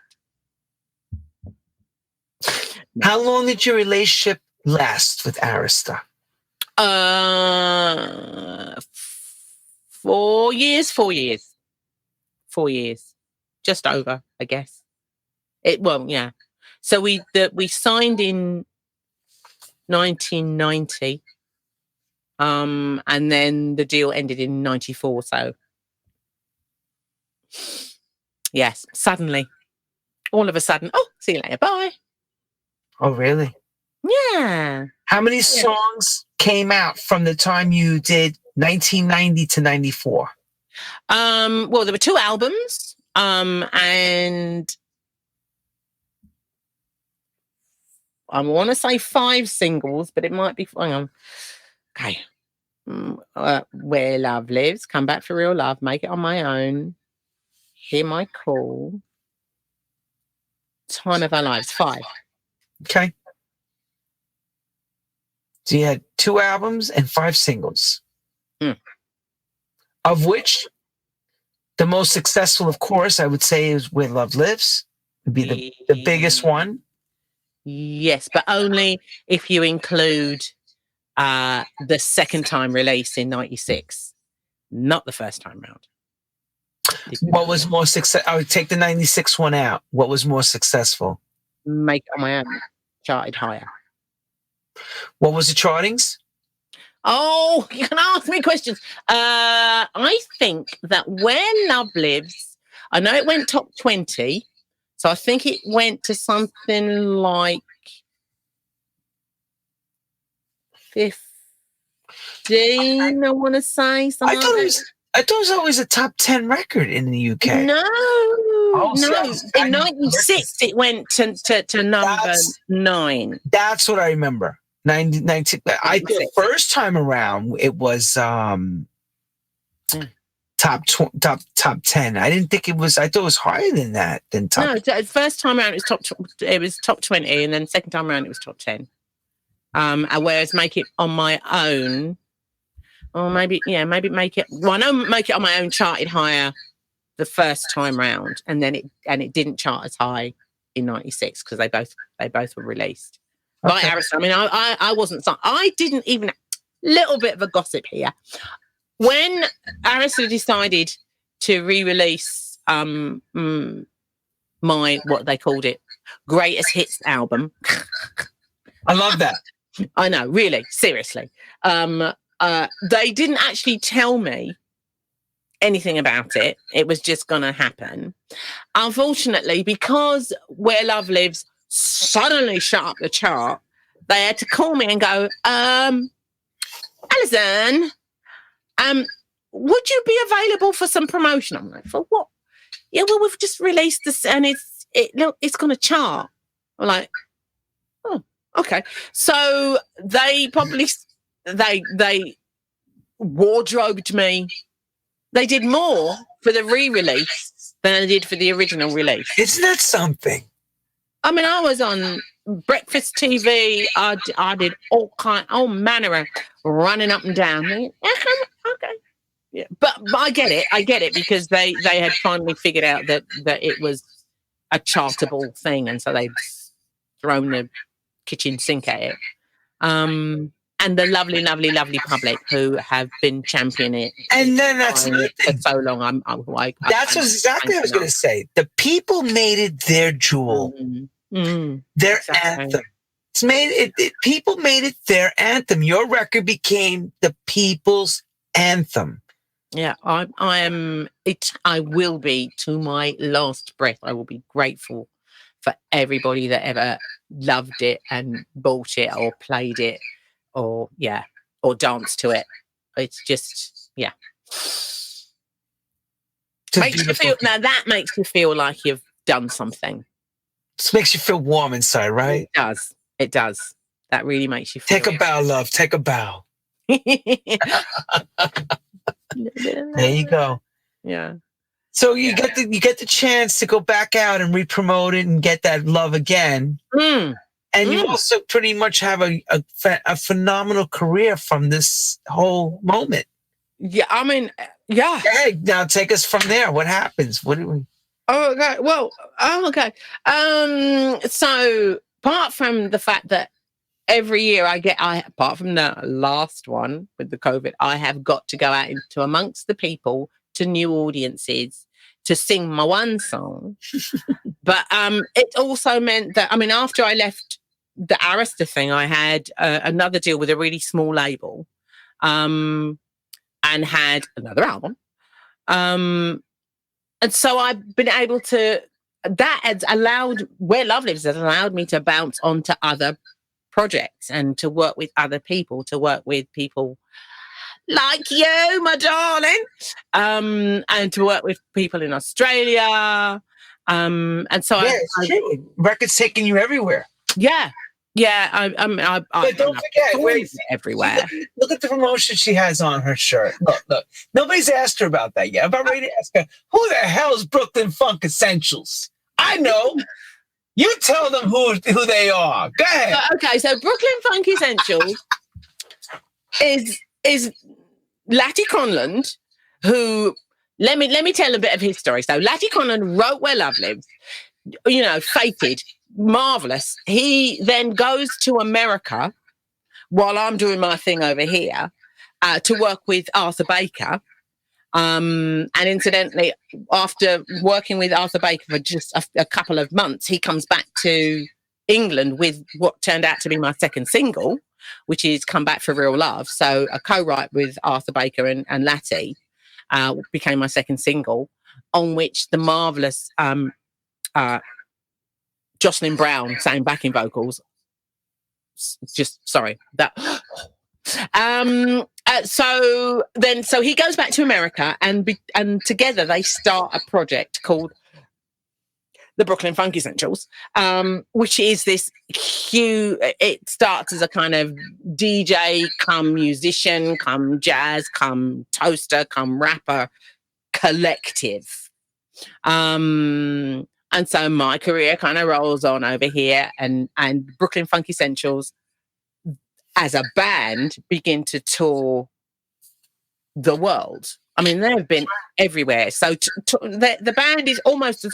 How long did your relationship last with Arista? 4 years. 4 years. 4 years. Just over, I guess. Yeah. So we signed in 1990. And then the deal ended in 94. So yes, suddenly. All of a sudden, see you later, bye. Oh, really? Yeah. How many songs came out from the time you did 1990 to 94? Well, there were 2 albums, and I want to say 5 singles, but it might be. Hang on. Okay. Where Love Lives, Come Back for Real Love, Make It on My Own, Hear My Call, Time of Our Lives, 5. Okay. So you had 2 albums and 5 singles. Mm. Of which the most successful, of course, I would say is Where Love Lives. Would be the biggest one. Yes, but only if you include the second time release in 96, not the first time round. What was more success? I would take the 96 one out. What was more successful? Make It On My Own charted higher. What was the chartings? Oh, you can ask me questions. I think that Where Love Lives, I know it went top 20, so I think it went to something like 15, I want to say. I thought it was always a top 10 record in the UK. No. See, In 96, it went to number 9. That's what I remember. 96. I think the first time around, it was top 10. I didn't think it was. I thought it was higher than that. No, the first time around, it was top 20, and then second time around, it was top 10. Whereas Make It On My Own, or maybe Make It. Well, I know Make It On My Own charted higher the first time round, and then it didn't chart as high in 96 because they both were released by Alison. I mean, I wasn't. I didn't even. Little bit of a gossip here. When Alison decided to re-release my, what they called it, greatest hits album. I love that. I know, really, seriously. They didn't actually tell me anything about it. It was just going to happen. Unfortunately, because Where Love Lives suddenly shut up the chart, they had to call me and go, Alison, would you be available for some promotion? I'm like, for what? Yeah, well, we've just released this and it's going to chart. I'm like, oh, okay. So they probably, they wardrobed me. They did more for the re-release than they did for the original release. Isn't that something? I mean, I was on breakfast TV. I did all manner of running up and down. Okay. Yeah, but I get it because they had finally figured out that it was a chartable thing, and so they'd thrown the kitchen sink at it. And the lovely public who have been championing it. And then that's for so long. That's exactly what I was going to say. The people made it their jewel, their anthem. People made it their anthem. Your record became the people's anthem. Yeah, I am. I will be to my last breath. I will be grateful for everybody that ever loved it and bought it or played it. Or dance to it. It's just, yeah. Makes you feel, now that makes you feel like you've done something. This makes you feel warm inside, right? It does. That really makes you feel. Take a bow, love. Take a bow. There you go. Yeah. So you get the chance to go back out and re-promote it and get that love again. And you also pretty much have a phenomenal career from this whole moment. Yeah, I mean, yeah. Hey, now take us from there. What happens? What do we? Oh, okay. Well, okay. So apart from the fact that every year apart from the last one with the COVID, I have got to go out into amongst the people to new audiences to sing my one song. But it also meant that, I mean, after I left the Arista thing, I had another deal with a really small label and had another album. And so I've been able to, that has allowed, Where Love Lives has allowed me to bounce onto other projects and to work with other people, like you, my darling, and to work with people in Australia. And so Records taking you everywhere. Yeah. But don't forget, everywhere. Look at the promotion she has on her shirt. Look. Nobody's asked her about that yet. I'm about ready to ask her, who the hell is Brooklyn Funk Essentials? I know. You tell them who they are. Go ahead. Okay, so Brooklyn Funk Essentials is Lati Kronland, who let me tell a bit of his story. So Lati Kronland wrote Where Love Lives, fated, marvelous. He then goes to America while I'm doing my thing over here to work with Arthur Baker. And incidentally, after working with Arthur Baker for just a couple of months, he comes back to England with what turned out to be my second single, which is Come Back for Real Love. So a co-write with Arthur Baker and Lati became my second single, on which the marvellous Jocelyn Brown sang backing vocals. Just sorry that. So he goes back to America, and together they start a project called the Brooklyn Funk Essentials, which is this huge. It starts as a kind of DJ, come musician, come jazz, come toaster, come rapper collective. And so my career kind of rolls on over here, and Brooklyn Funk Essentials as a band begin to tour the world. I mean, they've been everywhere. So the band is almost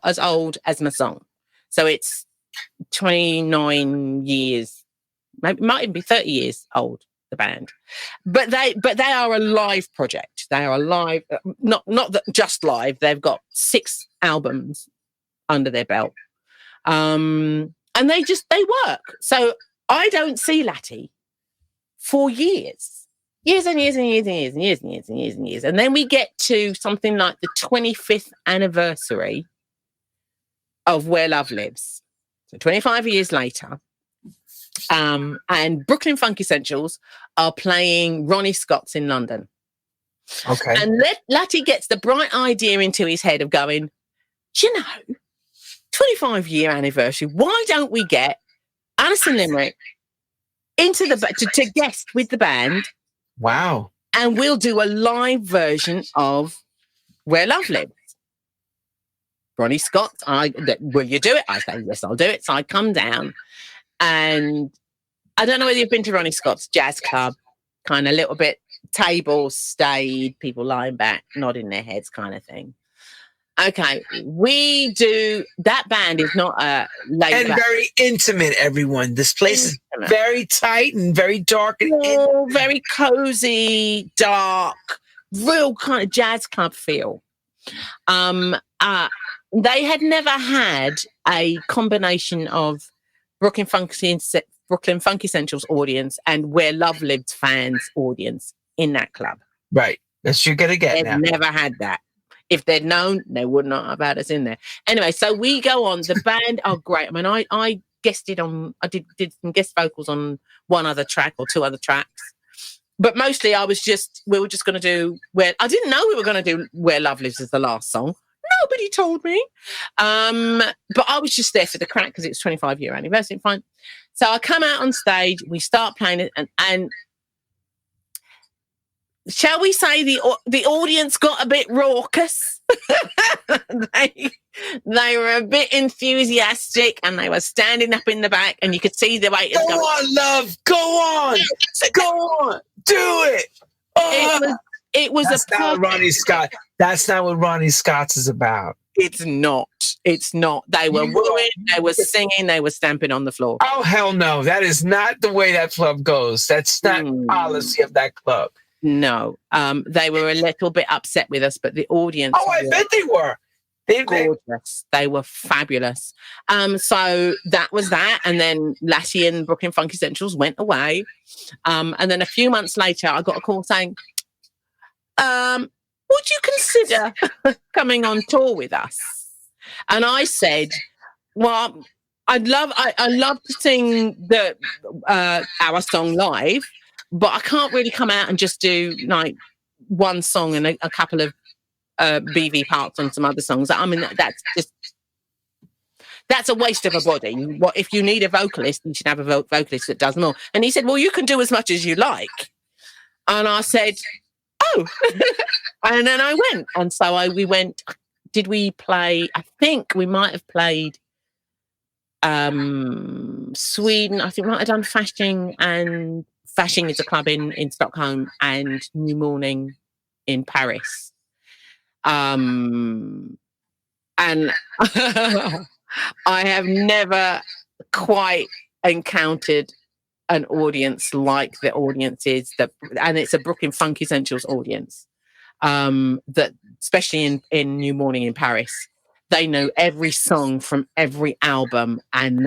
as old as my song. So it's 29 years, maybe might even be 30 years old, the band. But they are a live project. They are a live, not that just live. They've got 6 albums under their belt. And they work. So I don't see Lati for years and years and years and years and years and years and years and years. And then we get to something like the 25th anniversary of Where Love Lives. So 25 years later. And Brooklyn Funk Essentials are playing Ronnie Scott's in London. Okay. And Lati gets the bright idea into his head of going, 25-year anniversary, why don't we get Alison Limerick into to guest with the band? Wow. And we'll do a live version of Where Love Lives. Ronnie Scott, will you do it? I say, yes, I'll do it. So I come down, and I don't know whether you've been to Ronnie Scott's jazz club, kind of a little bit tables stayed, people lying back, nodding their heads kind of thing. Okay, we do. That band is not a laid back. Very intimate, everyone. This place is very tight and very dark. And very cozy, dark, real kind of jazz club feel. They had never had a combination of Brooklyn Funk Essentials audience and Where Love Lived fans audience in that club. Right. That's you're gonna get. They've never had that. If they'd known, they would not have had us in there. Anyway, so we go on. The band are great. I mean, I guested on, I did some guest vocals on one other track or 2 other tracks. But mostly we were just going to do I didn't know we were going to do Where Love Lives as the last song. Nobody told me. But I was just there for the crack because it was 25-year anniversary. Fine. So I come out on stage, we start playing it, and shall we say the audience got a bit raucous? they were a bit enthusiastic, and they were standing up in the back, and you could see the waiters going, on, love, go on, go on, do it. Oh. It was That's not Ronnie Scott. That's not what Ronnie Scott's is about. It's not. They were wooing, they were singing, they were stamping on the floor. Oh, hell no. That is not the way that club goes. That's not policy of that club. No. They were a little bit upset with us, but the audience... Oh, I bet they were. Gorgeous. They were fabulous. So that was that. And then Lati and Brooklyn Funk Essentials went away. And then a few months later, I got a call saying, would you consider coming on tour with us? And I said, well, I'd love to sing our song live, but I can't really come out and just do like one song and a couple of BV parts on some other songs. I mean, that's a waste of a body. What if you need a vocalist? You should have a vocalist that does more. And he said, well, you can do as much as you like. And I said, oh. And then I went. And so we went. Did we play? I think we might have played Sweden. I think we might have done Fasching and Fashing is a club in Stockholm and New Morning in Paris. And I have never quite encountered an audience like the audiences and it's a Brooklyn Funk Essentials audience. That especially in New Morning in Paris, they know every song from every album, and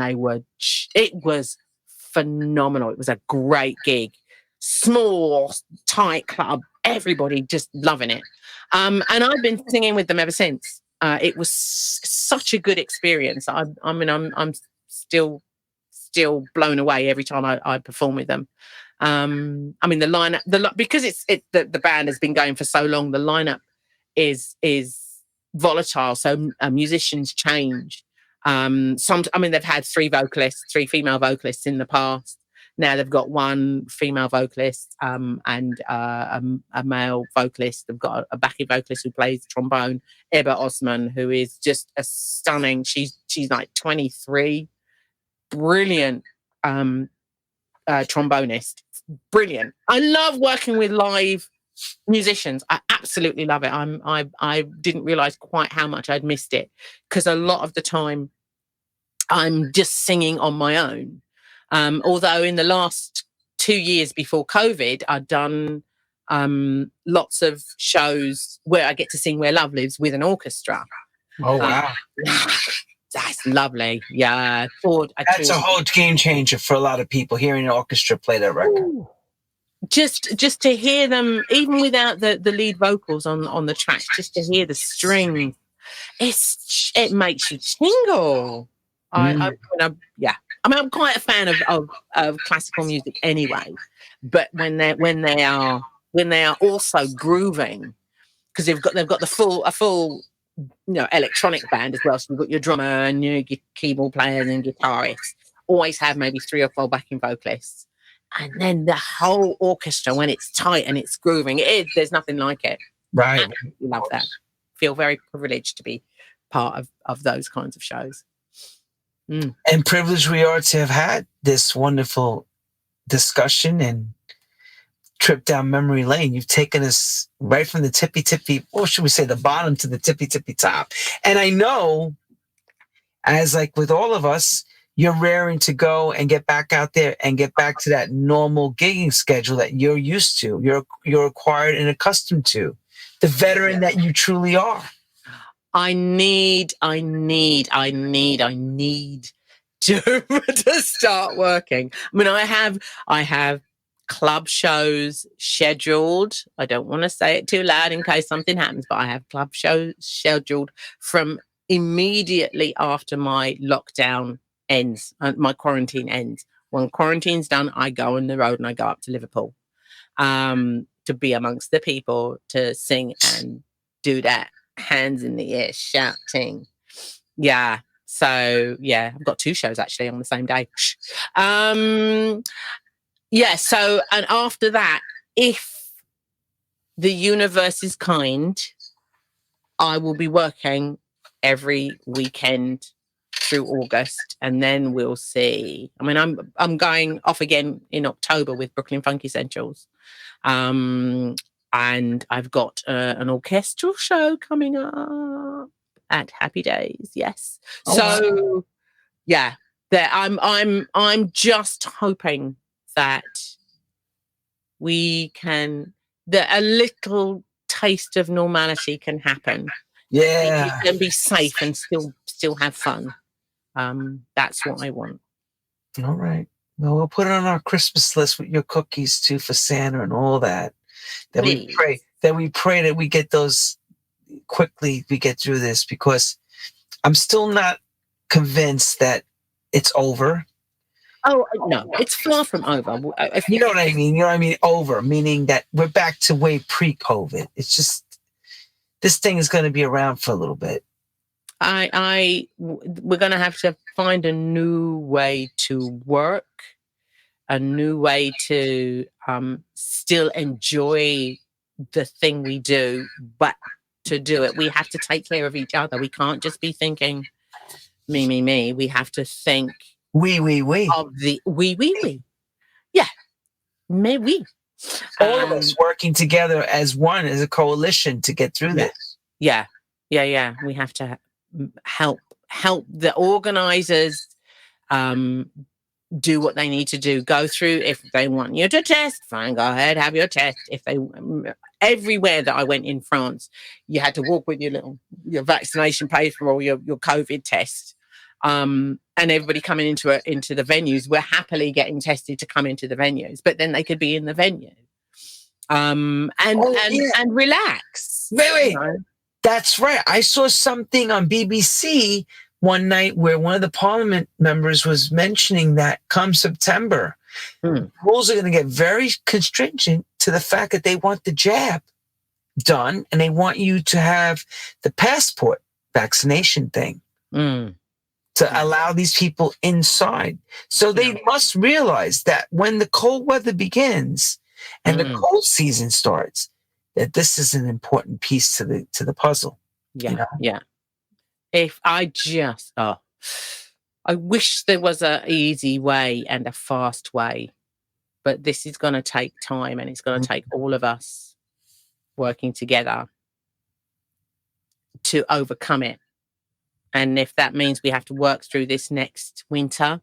it was phenomenal. It was a great gig, small, tight club, everybody just loving it. And I've been singing with them ever since. It was such a good experience. I'm still blown away every time I perform with them. I mean, the lineup, because the band has been going for so long, the lineup is volatile. So musicians change. They've had three female vocalists in the past. Now they've got one female vocalist and a male vocalist. They've got a backing vocalist who plays trombone, Ebba Osman, who is just a stunning. She's like 23, brilliant trombonist. Brilliant. I love working with live musicians. I absolutely love it. I didn't realize quite how much I'd missed it, because a lot of the time I'm just singing on my own. Although in the last 2 years before COVID, I'd done lots of shows where I get to sing Where Love Lives with an orchestra. Oh, wow. That's lovely. Yeah. That's a whole game changer for a lot of people, hearing an orchestra play that record. Ooh. Just to hear them, even without the lead vocals on the track, just to hear the string, it makes you tingle. I'm quite a fan of classical music anyway, but when they are also grooving, because they've got a full electronic band as well. So you've got your drummer and your keyboard players and guitarists. Always have maybe 3 or 4 backing vocalists. And then the whole orchestra, when it's tight and it's grooving, there's nothing like it. Right. Absolutely love that. Feel very privileged to be part of those kinds of shows. Mm. And privileged we are to have had this wonderful discussion and trip down memory lane. You've taken us right from the tippy, or should we say the bottom to the tippy top. And I know, as like with all of us, you're raring to go and get back out there and get back to that normal gigging schedule that you're used to, you're acquired and accustomed to, the veteran that you truly are. I need to start working. I mean, I have club shows scheduled. I don't want to say it too loud in case something happens, but I have club shows scheduled from immediately after my lockdown ends, my quarantine ends. When quarantine's done, I go on the road and I go up to Liverpool to be amongst the people, to sing and do that hands in the air shouting. Yeah. So yeah, I've got 2 shows actually on the same day. Yeah. So, and after that, if the universe is kind, I will be working every weekend through August, and then we'll see. I mean, I'm going off again in October with Brooklyn Funk Essentials, and I've got an orchestral show coming up at Happy Days. Yes, so yeah, there. I'm just hoping that we can, that a little taste of normality can happen. Yeah, you can be safe and still have fun. That's what I want. All right. Well, we'll put it on our Christmas list with your cookies too for Santa and all that. We pray that we get those quickly. We get through this, because I'm still not convinced that it's over. Oh no, it's far from over. You know what I mean? You know what I mean? Over, meaning that we're back to way pre-COVID. It's just, this thing is going to be around for a little bit. We're going to have to find a new way to work, a new way to still enjoy the thing we do, but to do it, we have to take care of each other. We can't just be thinking me. We have to think we of the we. Yeah. Maybe. All of us working together as one, as a coalition to get through this. Yeah. We have to help the organizers do what they need to do. Go through, if they want you to test, fine, go ahead, have your test. If they everywhere that I went in France, you had to walk with your vaccination paper or your COVID test. And everybody coming into the venues were happily getting tested to come into the venues, but then they could be in the venue. And relax. Wait. You know? That's right. I saw something on BBC one night where one of the parliament members was mentioning that come September, rules are going to get very constringent to the fact that they want the jab done and they want you to have the passport vaccination thing to allow these people inside. So they must realize that when the cold weather begins and the cold season starts, that this is an important piece to the puzzle. Yeah, you know? Yeah. If I just, I wish there was an easy way and a fast way, but this is going to take time, and it's going to take all of us working together to overcome it. And if that means we have to work through this next winter,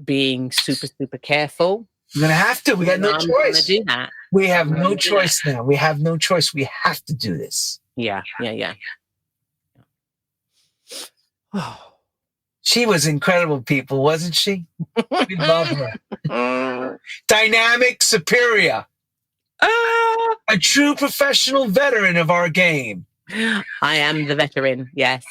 being super, super careful. We're going to have to. We got no choice. Do that. We have no choice now. We have no choice. We have to do this. Yeah. She was incredible, people, wasn't she? We love her. Dynamic, superior. A true professional veteran of our game. I am the veteran, yes.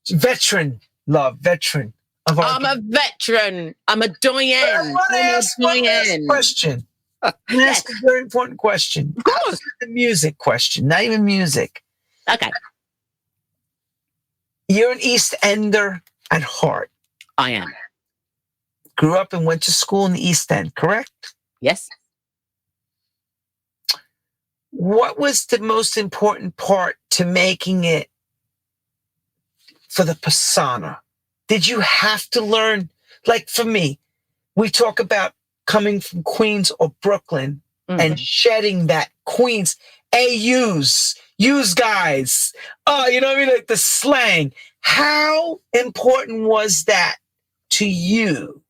Veteran of our game. I'm a veteran. I'm a doyen. I want to ask one last question. That's a very important question. Of course. The music question, not even music. Okay. You're an East Ender at heart. I am. Grew up and went to school in the East End, correct? Yes. What was the most important part to making it for the persona? Did you have to learn? Like for me, we talk about coming from Queens or Brooklyn and shedding that Queens AUs, use guys. Oh, you know what I mean? Like the slang. How important was that to you?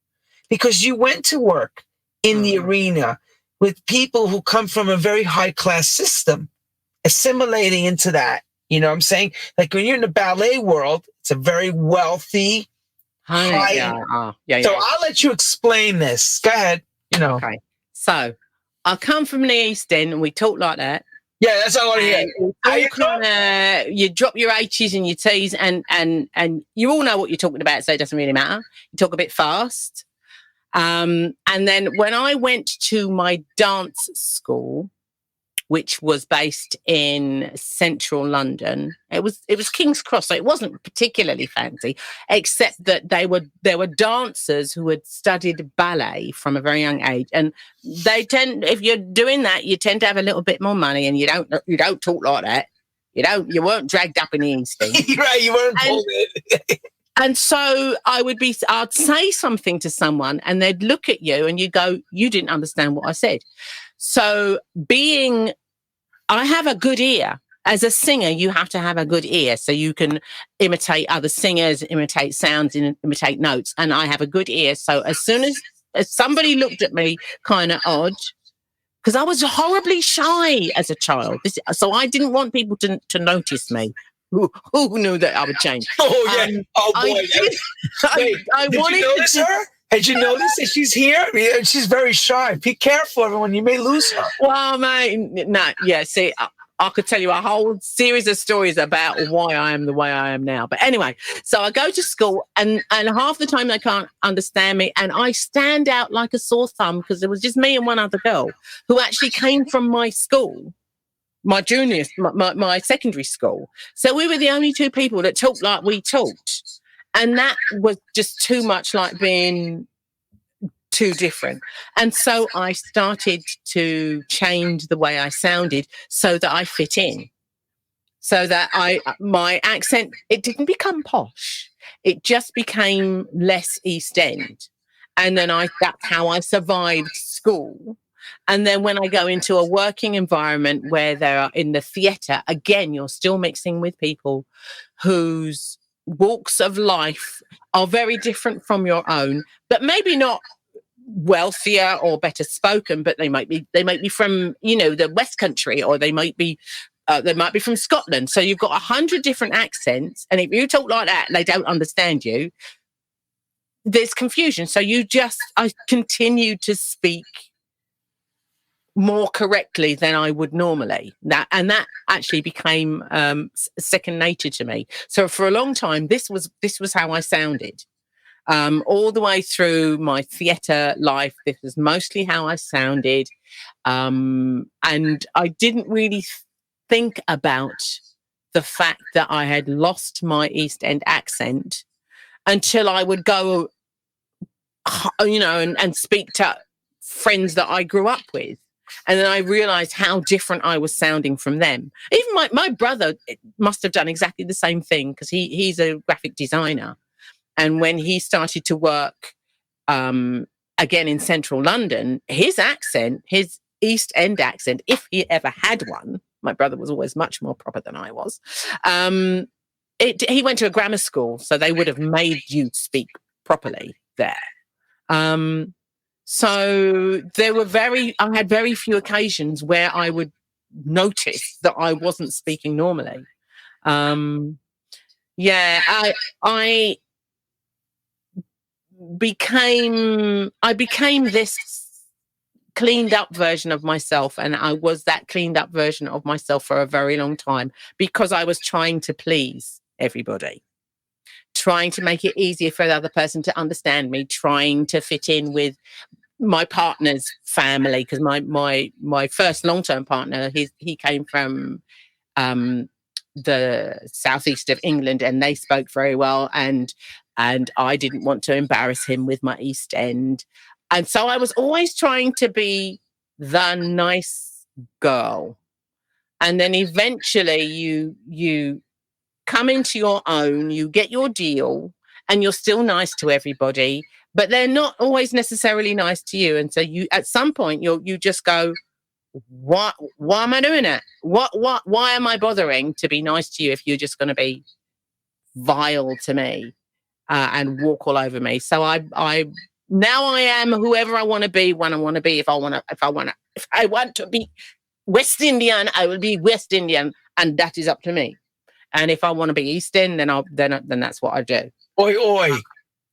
Because you went to work in the arena with people who come from a very high class system, assimilating into that. You know what I'm saying? Like when you're in the ballet world, it's a very wealthy, high. So I'll let you explain this. Go ahead. You know. Okay. So I come from the East End and we talk like that. Yeah, that's all I hear. You drop your H's and your T's and you all know what you're talking about, so it doesn't really matter. You talk a bit fast. And then when I went to my dance school, which was based in central London, it was King's Cross, so it wasn't particularly fancy, except that there were dancers who had studied ballet from a very young age, and they tend, if you're doing that, you tend to have a little bit more money, and you don't talk like that. You weren't dragged up in the East End. Right, you weren't pulled in. And so I'd say something to someone and they'd look at you and you go, you didn't understand what I said. So I have a good ear. As a singer, you have to have a good ear so you can imitate other singers, imitate sounds, imitate notes. And I have a good ear. So as soon as somebody looked at me kind of odd, because I was horribly shy as a child. So I didn't want people to notice me. Who knew that I would change? Oh, yeah. Oh, boy. Did you notice her? Had you noticed that she's here? I mean, she's very shy. Be careful, everyone. You may lose her. Well, mate, no. Yeah, see, I could tell you a whole series of stories about why I am the way I am now. But anyway, so I go to school and half the time they can't understand me. And I stand out like a sore thumb because there was just me and one other girl who actually came from my school. My secondary school. So we were the only two people that talked like we talked. And that was just too much like being too different. And so I started to change the way I sounded so that I fit in. So that my accent, it didn't become posh. It just became less East End. And then that's how I survived school. And then when I go into a working environment where they're in the theatre, again, you're still mixing with people whose walks of life are very different from your own, but maybe not wealthier or better spoken, but they might be from, the West Country, or they might be from Scotland. So you've got 100 different accents, and if you talk like that, they don't understand you. There's confusion. So I continue to speak more correctly than I would normally. That actually became second nature to me. So for a long time, this was how I sounded. All the way through my theatre life, this was mostly how I sounded. And I didn't really think about the fact that I had lost my East End accent until I would go, and speak to friends that I grew up with. And then I realized how different I was sounding from them. Even my brother must have done exactly the same thing, because he's a graphic designer. And when he started to work again in central London, his accent, his East End accent, if he ever had one, my brother was always much more proper than I was. He went to a grammar school, so they would have made you speak properly there. So I had very few occasions where I would notice that I wasn't speaking normally. I became this cleaned up version of myself, and I was that cleaned up version of myself for a very long time, because I was trying to please everybody, trying to make it easier for the other person to understand me, trying to fit in with my partner's family, because my first long-term partner, he came from the southeast of England, and they spoke very well, and I didn't want to embarrass him with my East End. And so I was always trying to be the nice girl. And then eventually you come into your own, you get your deal, and you're still nice to everybody, but they're not always necessarily nice to you. And so you, at some point, you just go, why am I doing it? Why am I bothering to be nice to you if you're just going to be vile to me and walk all over me? So I now I am whoever I want to be when I want to be. If I want to be West Indian, I will be West Indian, and that is up to me. And if I want to be East End, then that's what I do. Oi, oi.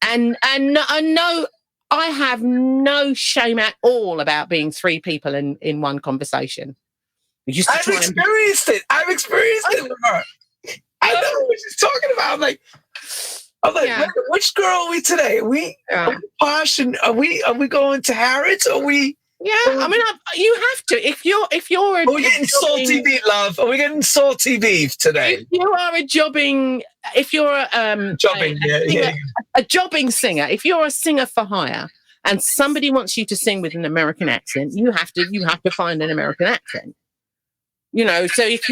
And no, I have no shame at all about being three people in one conversation. I've experienced it. With her. I know what she's talking about. I'm like, yeah. Which girl are we today? Are we posh, and are we going to Harrods? Are we? Yeah, I mean, you have to. If you're are we getting salty beef, love? Are we getting salty beef today? If you are a jobbing, a jobbing singer, if you're a singer for hire, and somebody wants you to sing with an American accent, you have to find an American accent. So if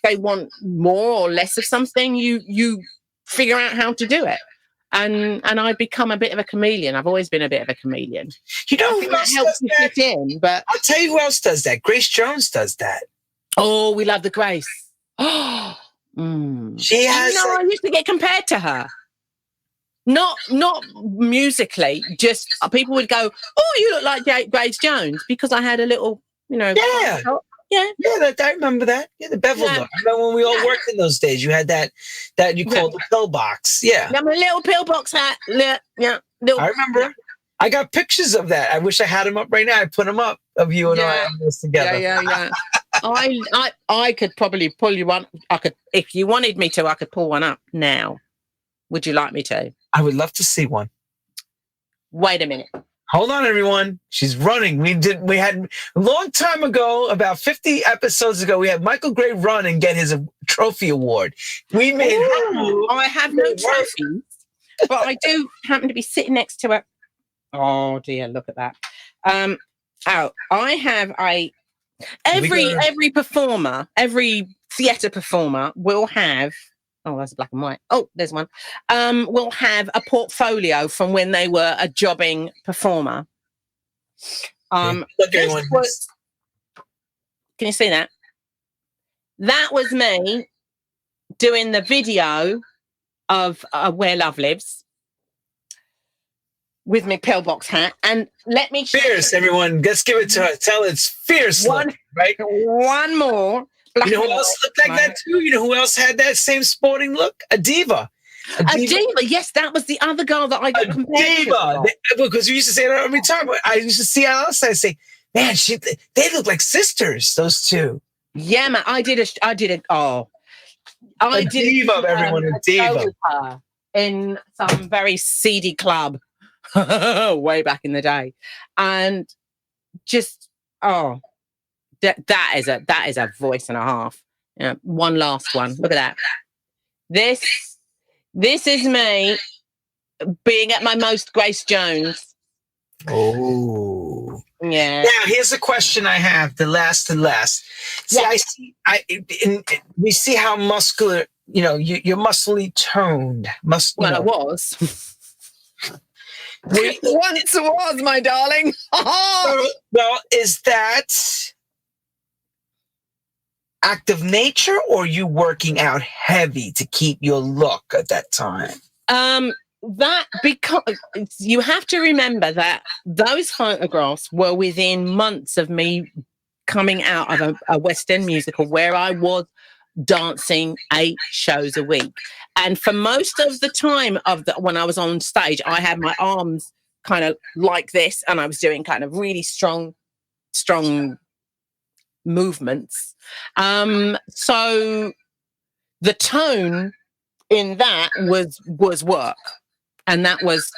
they want more or less of something, you figure out how to do it. And I've become a bit of a chameleon. I've always been a bit of a chameleon. Who else helps you fit in, but I'll tell you who else does that. Grace Jones does that. Oh, we love the Grace. She has. I used to get compared to her. Not musically, just people would go, "Oh, you look like Grace Jones," because I had a little, Yeah. I remember that. Yeah, the bevel look. I remember when we all worked in those days. You had that you called the pillbox. Yeah. Yeah, my little pillbox hat. Yeah. I remember. Yeah. I got pictures of that. I wish I had them up right now. I put them up of you and I on this together. Yeah. I could probably pull you one. If you wanted me to, I could pull one up now. Would you like me to? I would love to see one. Wait a minute. Hold on, everyone. She's running. We had a long time ago, about 50 episodes ago, we had Michael Gray run and get his trophy award. We made I have no trophies, but I do happen to be sitting next to her. Oh dear, look at that. I have every performer, every theatre performer will have. Oh, that's black and white. Oh, there's one. Will have a portfolio from when they were a jobbing performer. Look, This everyone. was, can you see that? That was me doing the video of Where Love Lives with my pillbox hat. And let me Fierce, everyone. Let's give it to her. Tell it's fierce. One more. You know who else looked like that too? You know who else had that same sporting look? A diva. A diva, yes, that was the other girl that I got compared to. Because we used to say that every time. I used to see Alice. I say, man, they look like sisters. Those two. Yeah, man. I did a diva, everyone. A diva in some very seedy club way back in the day, and just that is a voice and a half. Yeah, one last one. Look at that. This is me being at my most Grace Jones. Oh. Yeah. Now, here's a question I have, the last. See, we see how muscular, you're muscly toned. I was. Once was, my darling. Well, is that act of nature, or you working out heavy to keep your look at that time? That, because you have to remember that those photographs were within months of me coming out of a West End musical where I was dancing 8 shows a week. And for most of the time when I was on stage, I had my arms kind of like this, and I was doing kind of really strong movements. So the tone in that was work, and that was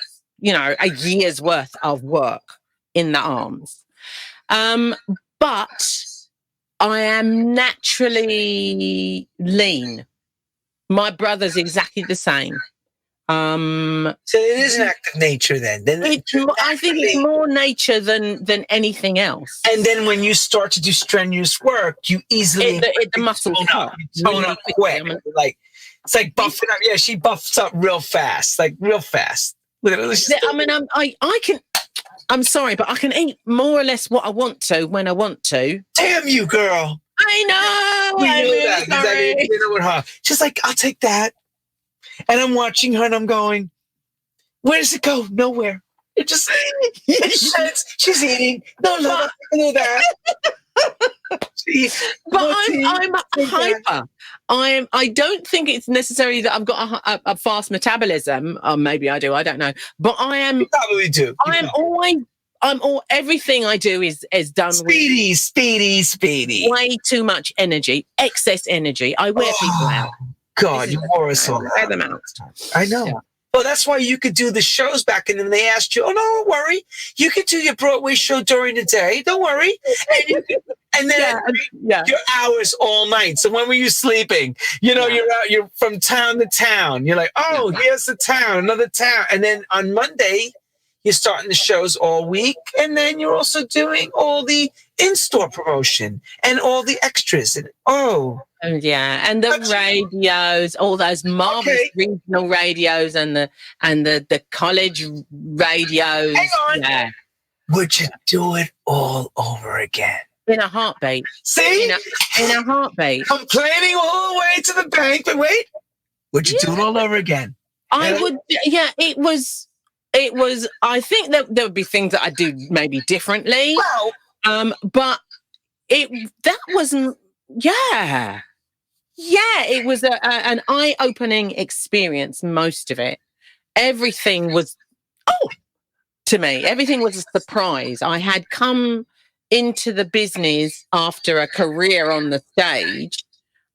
a year's worth of work in the arms. But I am naturally lean. My brother's exactly the same. So it is an act of nature then. I think it's more nature than anything else. And then when you start to do strenuous work, you easily the muscles tone up quick. Like it's like buffing up. Yeah, she buffs up real fast. Look at it. I mean, I can. I'm sorry, but I can eat more or less what I want to when I want to. Damn you, girl! I know. I'm really sorry. With her, she's like, I'll take that. And I'm watching her and I'm going, where does it go? Nowhere. It just, she's eating. No, I can do that. But I'm hyper. I don't think it's necessarily that I've got a fast metabolism. Or maybe I do. I don't know. But I am. You probably do. Everything I do is done speedy. Way too much energy, excess energy. I wear people out. God, you wore us all. Wear them out. I know. Yeah. Well, that's why you could do the shows back in them. They asked you, oh, no, don't worry. You could do your Broadway show during the day. Don't worry. And then your hours all night. So when were you sleeping? You're out, you're from town to town. You're like, oh, here's the town, another town. And then on Monday, you're starting the shows all week. And then you're also doing all the in-store promotion and all the extras. And and the radios, all those marvelous regional radios and the college radios. Hang on. Yeah. Would you do it all over again? In a heartbeat. See? In a heartbeat. Complaining all the way to the bank, but wait. Would you do it all over again? I would. Yeah, it was. I think that there would be things that I'd do maybe differently. Well, but that wasn't. Yeah. It was an eye-opening experience. Most of it, everything was. To me, everything was a surprise. I had come into the business after a career on the stage,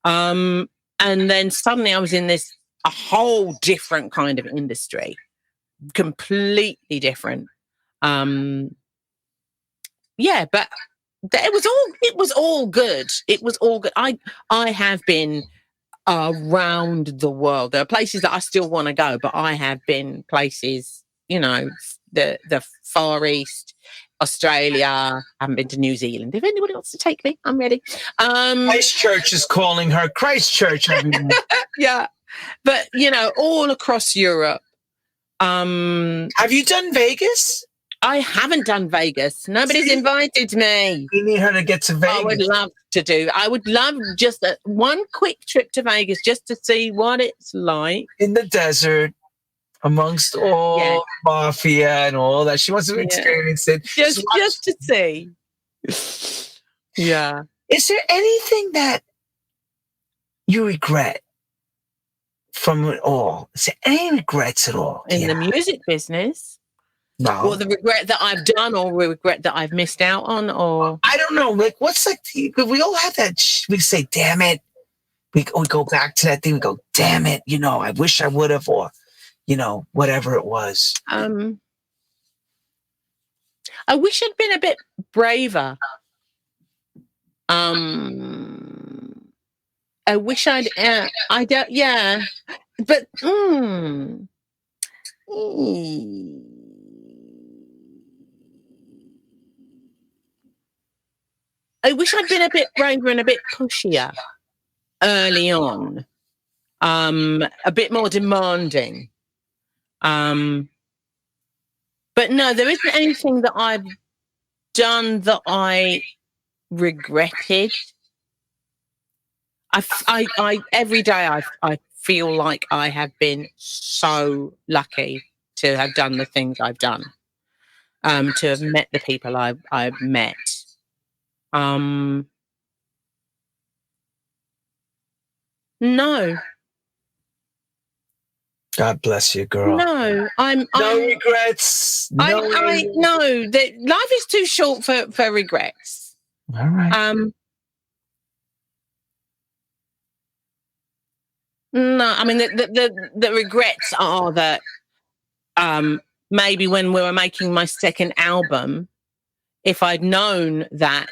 and then suddenly I was in a whole different kind of industry, completely different. But it was all good. It was all good. I have been around the world. There are places that I still want to go, but I have been places, the Far East, Australia. I haven't been to New Zealand. If anybody wants to take me, I'm ready. Christchurch is calling her. Christchurch. Yeah, but all across Europe. Have you done Vegas? I haven't done Vegas. Nobody's invited me. We need her to get to Vegas. I would love to do. I would love just one quick trip to Vegas just to see what it's like. In the desert, amongst all mafia and all that. She wants to experience it. Just to see. Yeah. Is there anything that you regret from it all? Is there any regrets at all? In the music business? No. Or the regret that I've done, or regret that I've missed out on, or I don't know. Like, what's like? We all have that. We say, "Damn it." We go back to that thing. We go, "Damn it." I wish I would have, or whatever it was. I wish I'd been a bit braver. I wish I'd. I don't. Yeah, but. I wish I'd been a bit braver and a bit pushier early on, a bit more demanding. But no, there isn't anything that I've done that I regretted. I every day I feel like I have been so lucky to have done the things I've done, to have met the people I've met. No. God bless you, girl. No, no regrets. No, that life is too short for regrets. All right. No, I mean the regrets are that maybe when we were making my second album, if I'd known that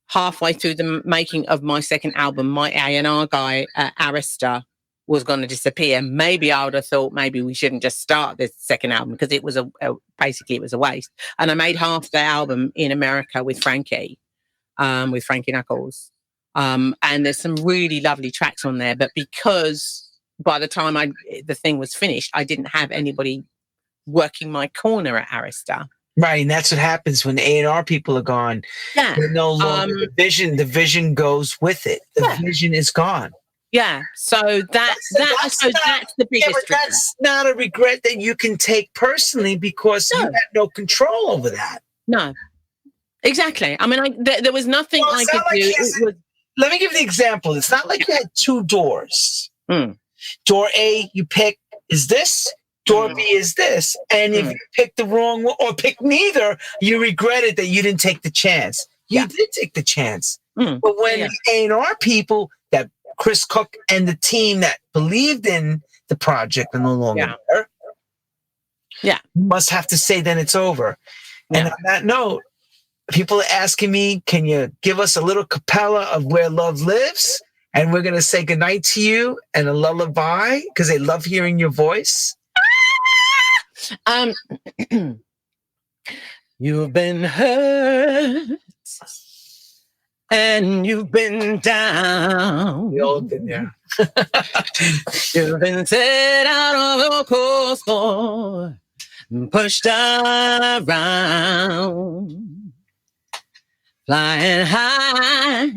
halfway through the making of my second album, my A&R guy, Arista, was going to disappear, maybe I would have thought maybe we shouldn't just start this second album, because it was basically it was a waste. And I made half the album in America with Frankie Knuckles. And there's some really lovely tracks on there, but because by the time the thing was finished, I didn't have anybody working my corner at Arista. Right, and that's what happens when A&R people are gone. Yeah. They're no longer the vision goes with it. The vision is gone. Yeah. So that's the biggest regret. That's not a regret that you can take personally, because you had no control over that. No. Exactly. I mean, there was nothing I could do. Let me give you the example. It's not like you had two doors. Door A, you pick, is this. Door B is this. And if you pick the wrong one or pick neither, you regretted that you didn't take the chance. You did take the chance. But when the A&R people, that Chris Cook and the team that believed in the project are no longer there, you must have to say then it's over. And on that note, people are asking me, can you give us a little cappella of Where Love Lives? And we're going to say goodnight to you and a lullaby, because they love hearing your voice. You've been hurt and you've been down. We all been there. You've been set out of your course, boy, pushed around, flying high.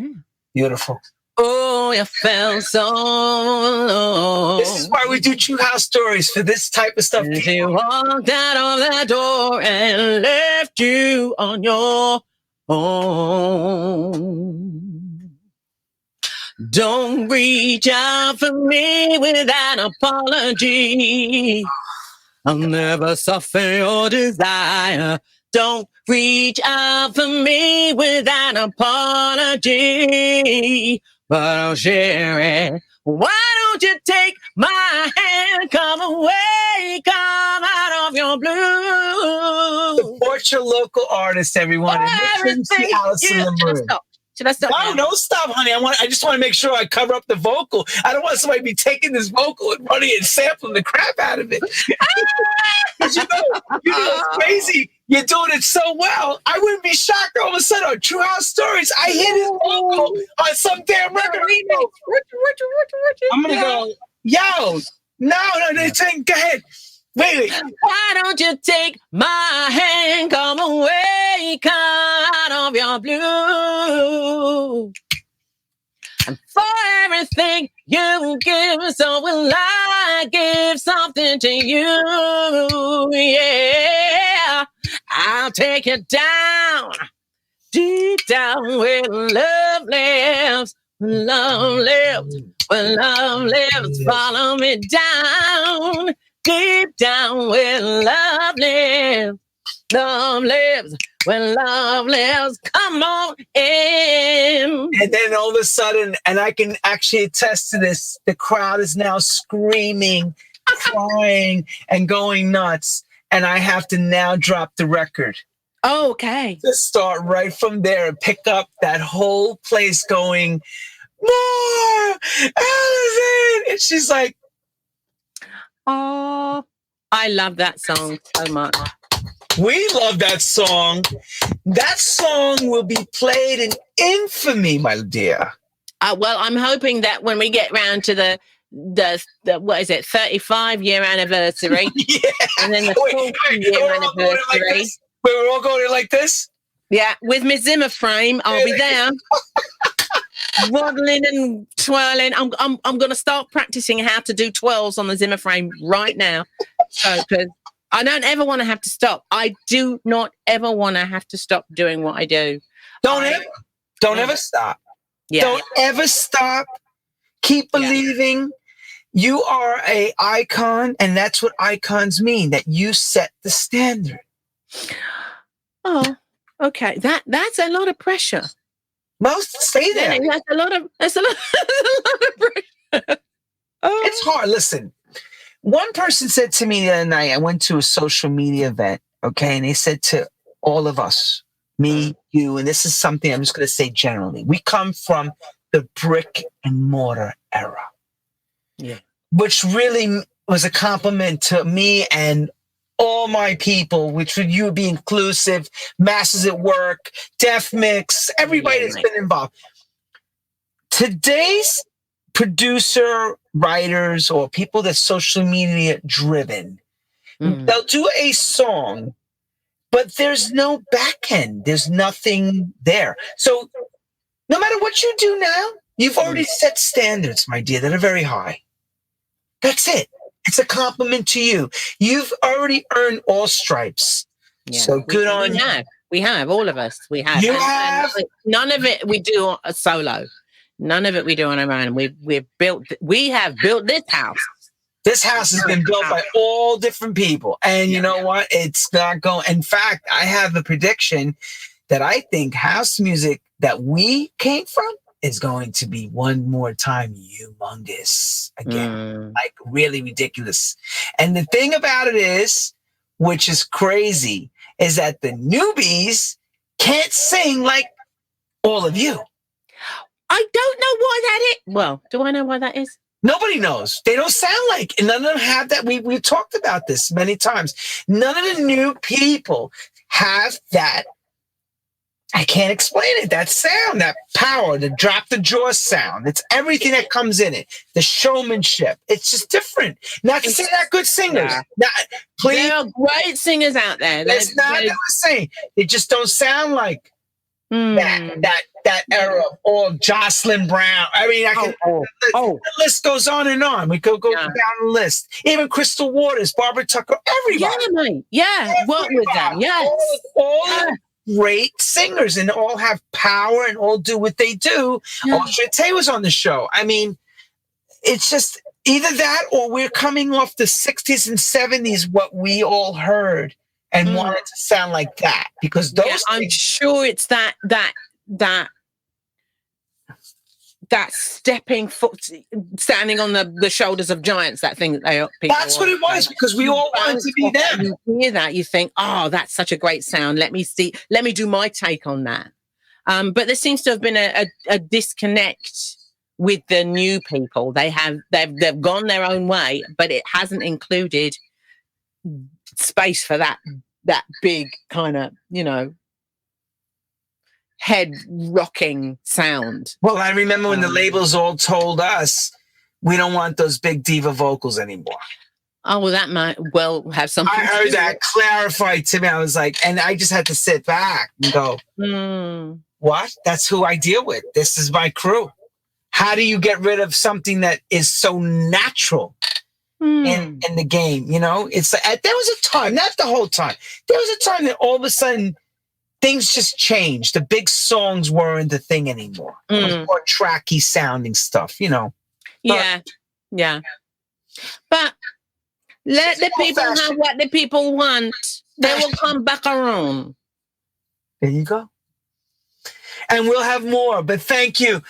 Beautiful. Oh, you felt so low. This is why we do True House Stories, for this type of stuff. She walked out of that door and left you on your own. Don't reach out for me with an apology. I'll never soften your desire. Don't reach out for me with an apology, but I'll share it. Why don't you take my hand, come away, come out of your blue. Support your local artist, everyone. And see Alison Limerick. Should I stop? No, don't stop, honey. I just want to make sure I cover up the vocal. I don't want somebody to be taking this vocal and running and sampling the crap out of it. Because you know it's crazy. You're doing it so well. I wouldn't be shocked all of a sudden on True House Stories. I hear this vocal on some damn record. I'm gonna go, yo, no, go ahead. Wait. Why don't you take my hand, come away, out of your blue? And for everything you give, so will I give something to you. Yeah, I'll take you down, deep down where love lives. Love lives, where love lives. Follow me down, deep down where love lives. Love lives, when love lives. Come on in. And then all of a sudden, and I can actually attest to this, the crowd is now screaming, crying, and going nuts. And I have to now drop the record. Okay. To start right from there and pick up that whole place going, more, Alison! And she's like, oh, I love that song so much. We love that song. That song will be played in infamy, my dear. Well, I'm hoping that when we get round to the what is it, 35-year anniversary, Yeah. And then the 40-year anniversary. We're all going like this? Yeah, with my Zimmer frame, I'll be there. Waddling and twirling. I'm going to start practicing how to do twirls on the Zimmer frame right now. So, because I don't ever want to have to stop. I do not ever want to have to stop doing what I do. Don't ever stop. Yeah. Don't ever stop. Keep believing. You are an icon, and that's what icons mean, that you set the standard. Oh, okay. That's a lot of pressure. Most stay there. That's a lot of pressure. Oh. It's hard. Listen, one person said to me the other night, I went to a social media event, okay, and they said to all of us, me, you, and this is something I'm just going to say generally. We come from the brick and mortar era. Yeah. Which really was a compliment to me and all my people, which would you be inclusive, Masses at Work, Deaf Mix, everybody that's been involved. Today's producer, writers, or people that's social media driven, they'll do a song, but there's no back end. There's nothing there. So no matter what you do now, you've already set standards, my dear, that are very high. That's it. It's a compliment to you. You've already earned all stripes. Yeah. So good on you. We have, all of us. We have. You have. None of it we do a solo. None of it we do on our own. We have built this house. This house has been built by all different people. And you know what? It's not going. In fact, I have a prediction that I think house music that we came from is going to be one more time humongous again, like really ridiculous. And the thing about it is, which is crazy, is that the newbies can't sing like all of you. I don't know why that is. Well, do I know why that is? Nobody knows. They don't sound like, and none of them have that. We've talked about this many times. None of the new people have that. I can't explain it. That sound, that power, the drop the jaw sound. It's everything that comes in it. The showmanship. It's just different. Not to say they're good singers. Yeah. There are great singers out there. That's not what I'm saying. They just don't sound like that era of all Jocelyn Brown. I mean, the list goes on and on. We could go down the list. Even Crystal Waters, Barbara Tucker, everybody. Yeah, mate. Yeah, work with them. Yes. All great singers, and all have power and all do what they do. Austria Tay was on the show. I mean, it's just either that or we're coming off the 60s and 70s, what we all heard and wanted to sound like that, because those I'm sure it's that stepping foot, standing on the shoulders of giants, that thing that people. That's what it was, because we all wanted to be them. You hear that, you think, oh, that's such a great sound. Let me do my take on that. But there seems to have been a disconnect with the new people. They've gone their own way, but it hasn't included space for that big kind of, head rocking sound. Well, I remember when the labels all told us we don't want those big diva vocals anymore. Oh, well, that might well have something I to heard do that with clarified to me. I was like, and I just had to sit back and go, it. what? That's who I deal with. This is my crew. How do you get rid of something that is so natural in the game? You know, it's like, there was a time, not the whole time. There was a time that all of a sudden things just changed. The big songs weren't the thing anymore. It was more tracky sounding stuff, you know. Yeah. But let the people have what the people want. They will come back around. There you go. And we'll have more, but thank you.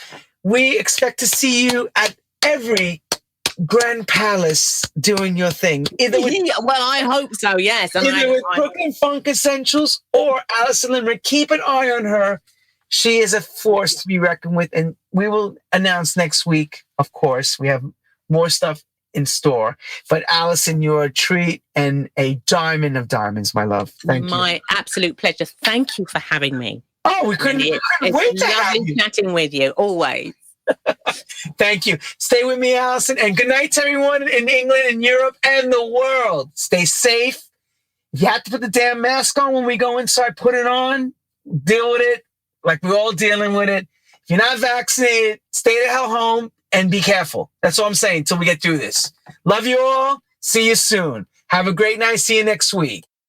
We expect to see you at every Grand Palace doing your thing. Either with, well, I hope so, yes. And either with Brooklyn Funk Essentials or Alison Limerick. Keep an eye on her. She is a force to be reckoned with, and we will announce next week, of course. We have more stuff in store. But Alison, you're a treat and a diamond of diamonds, my love. Thank you. My absolute pleasure. Thank you for having me. Oh, we couldn't wait to have you. Lovely chatting with you, always. Thank you. Stay with me, Alison. And good night to everyone in England and Europe and the world. Stay safe. You have to put the damn mask on when we go inside. Put it on. Deal with it like we're all dealing with it. If you're not vaccinated, stay the hell home and be careful. That's all I'm saying until we get through this. Love you all. See you soon. Have a great night. See you next week.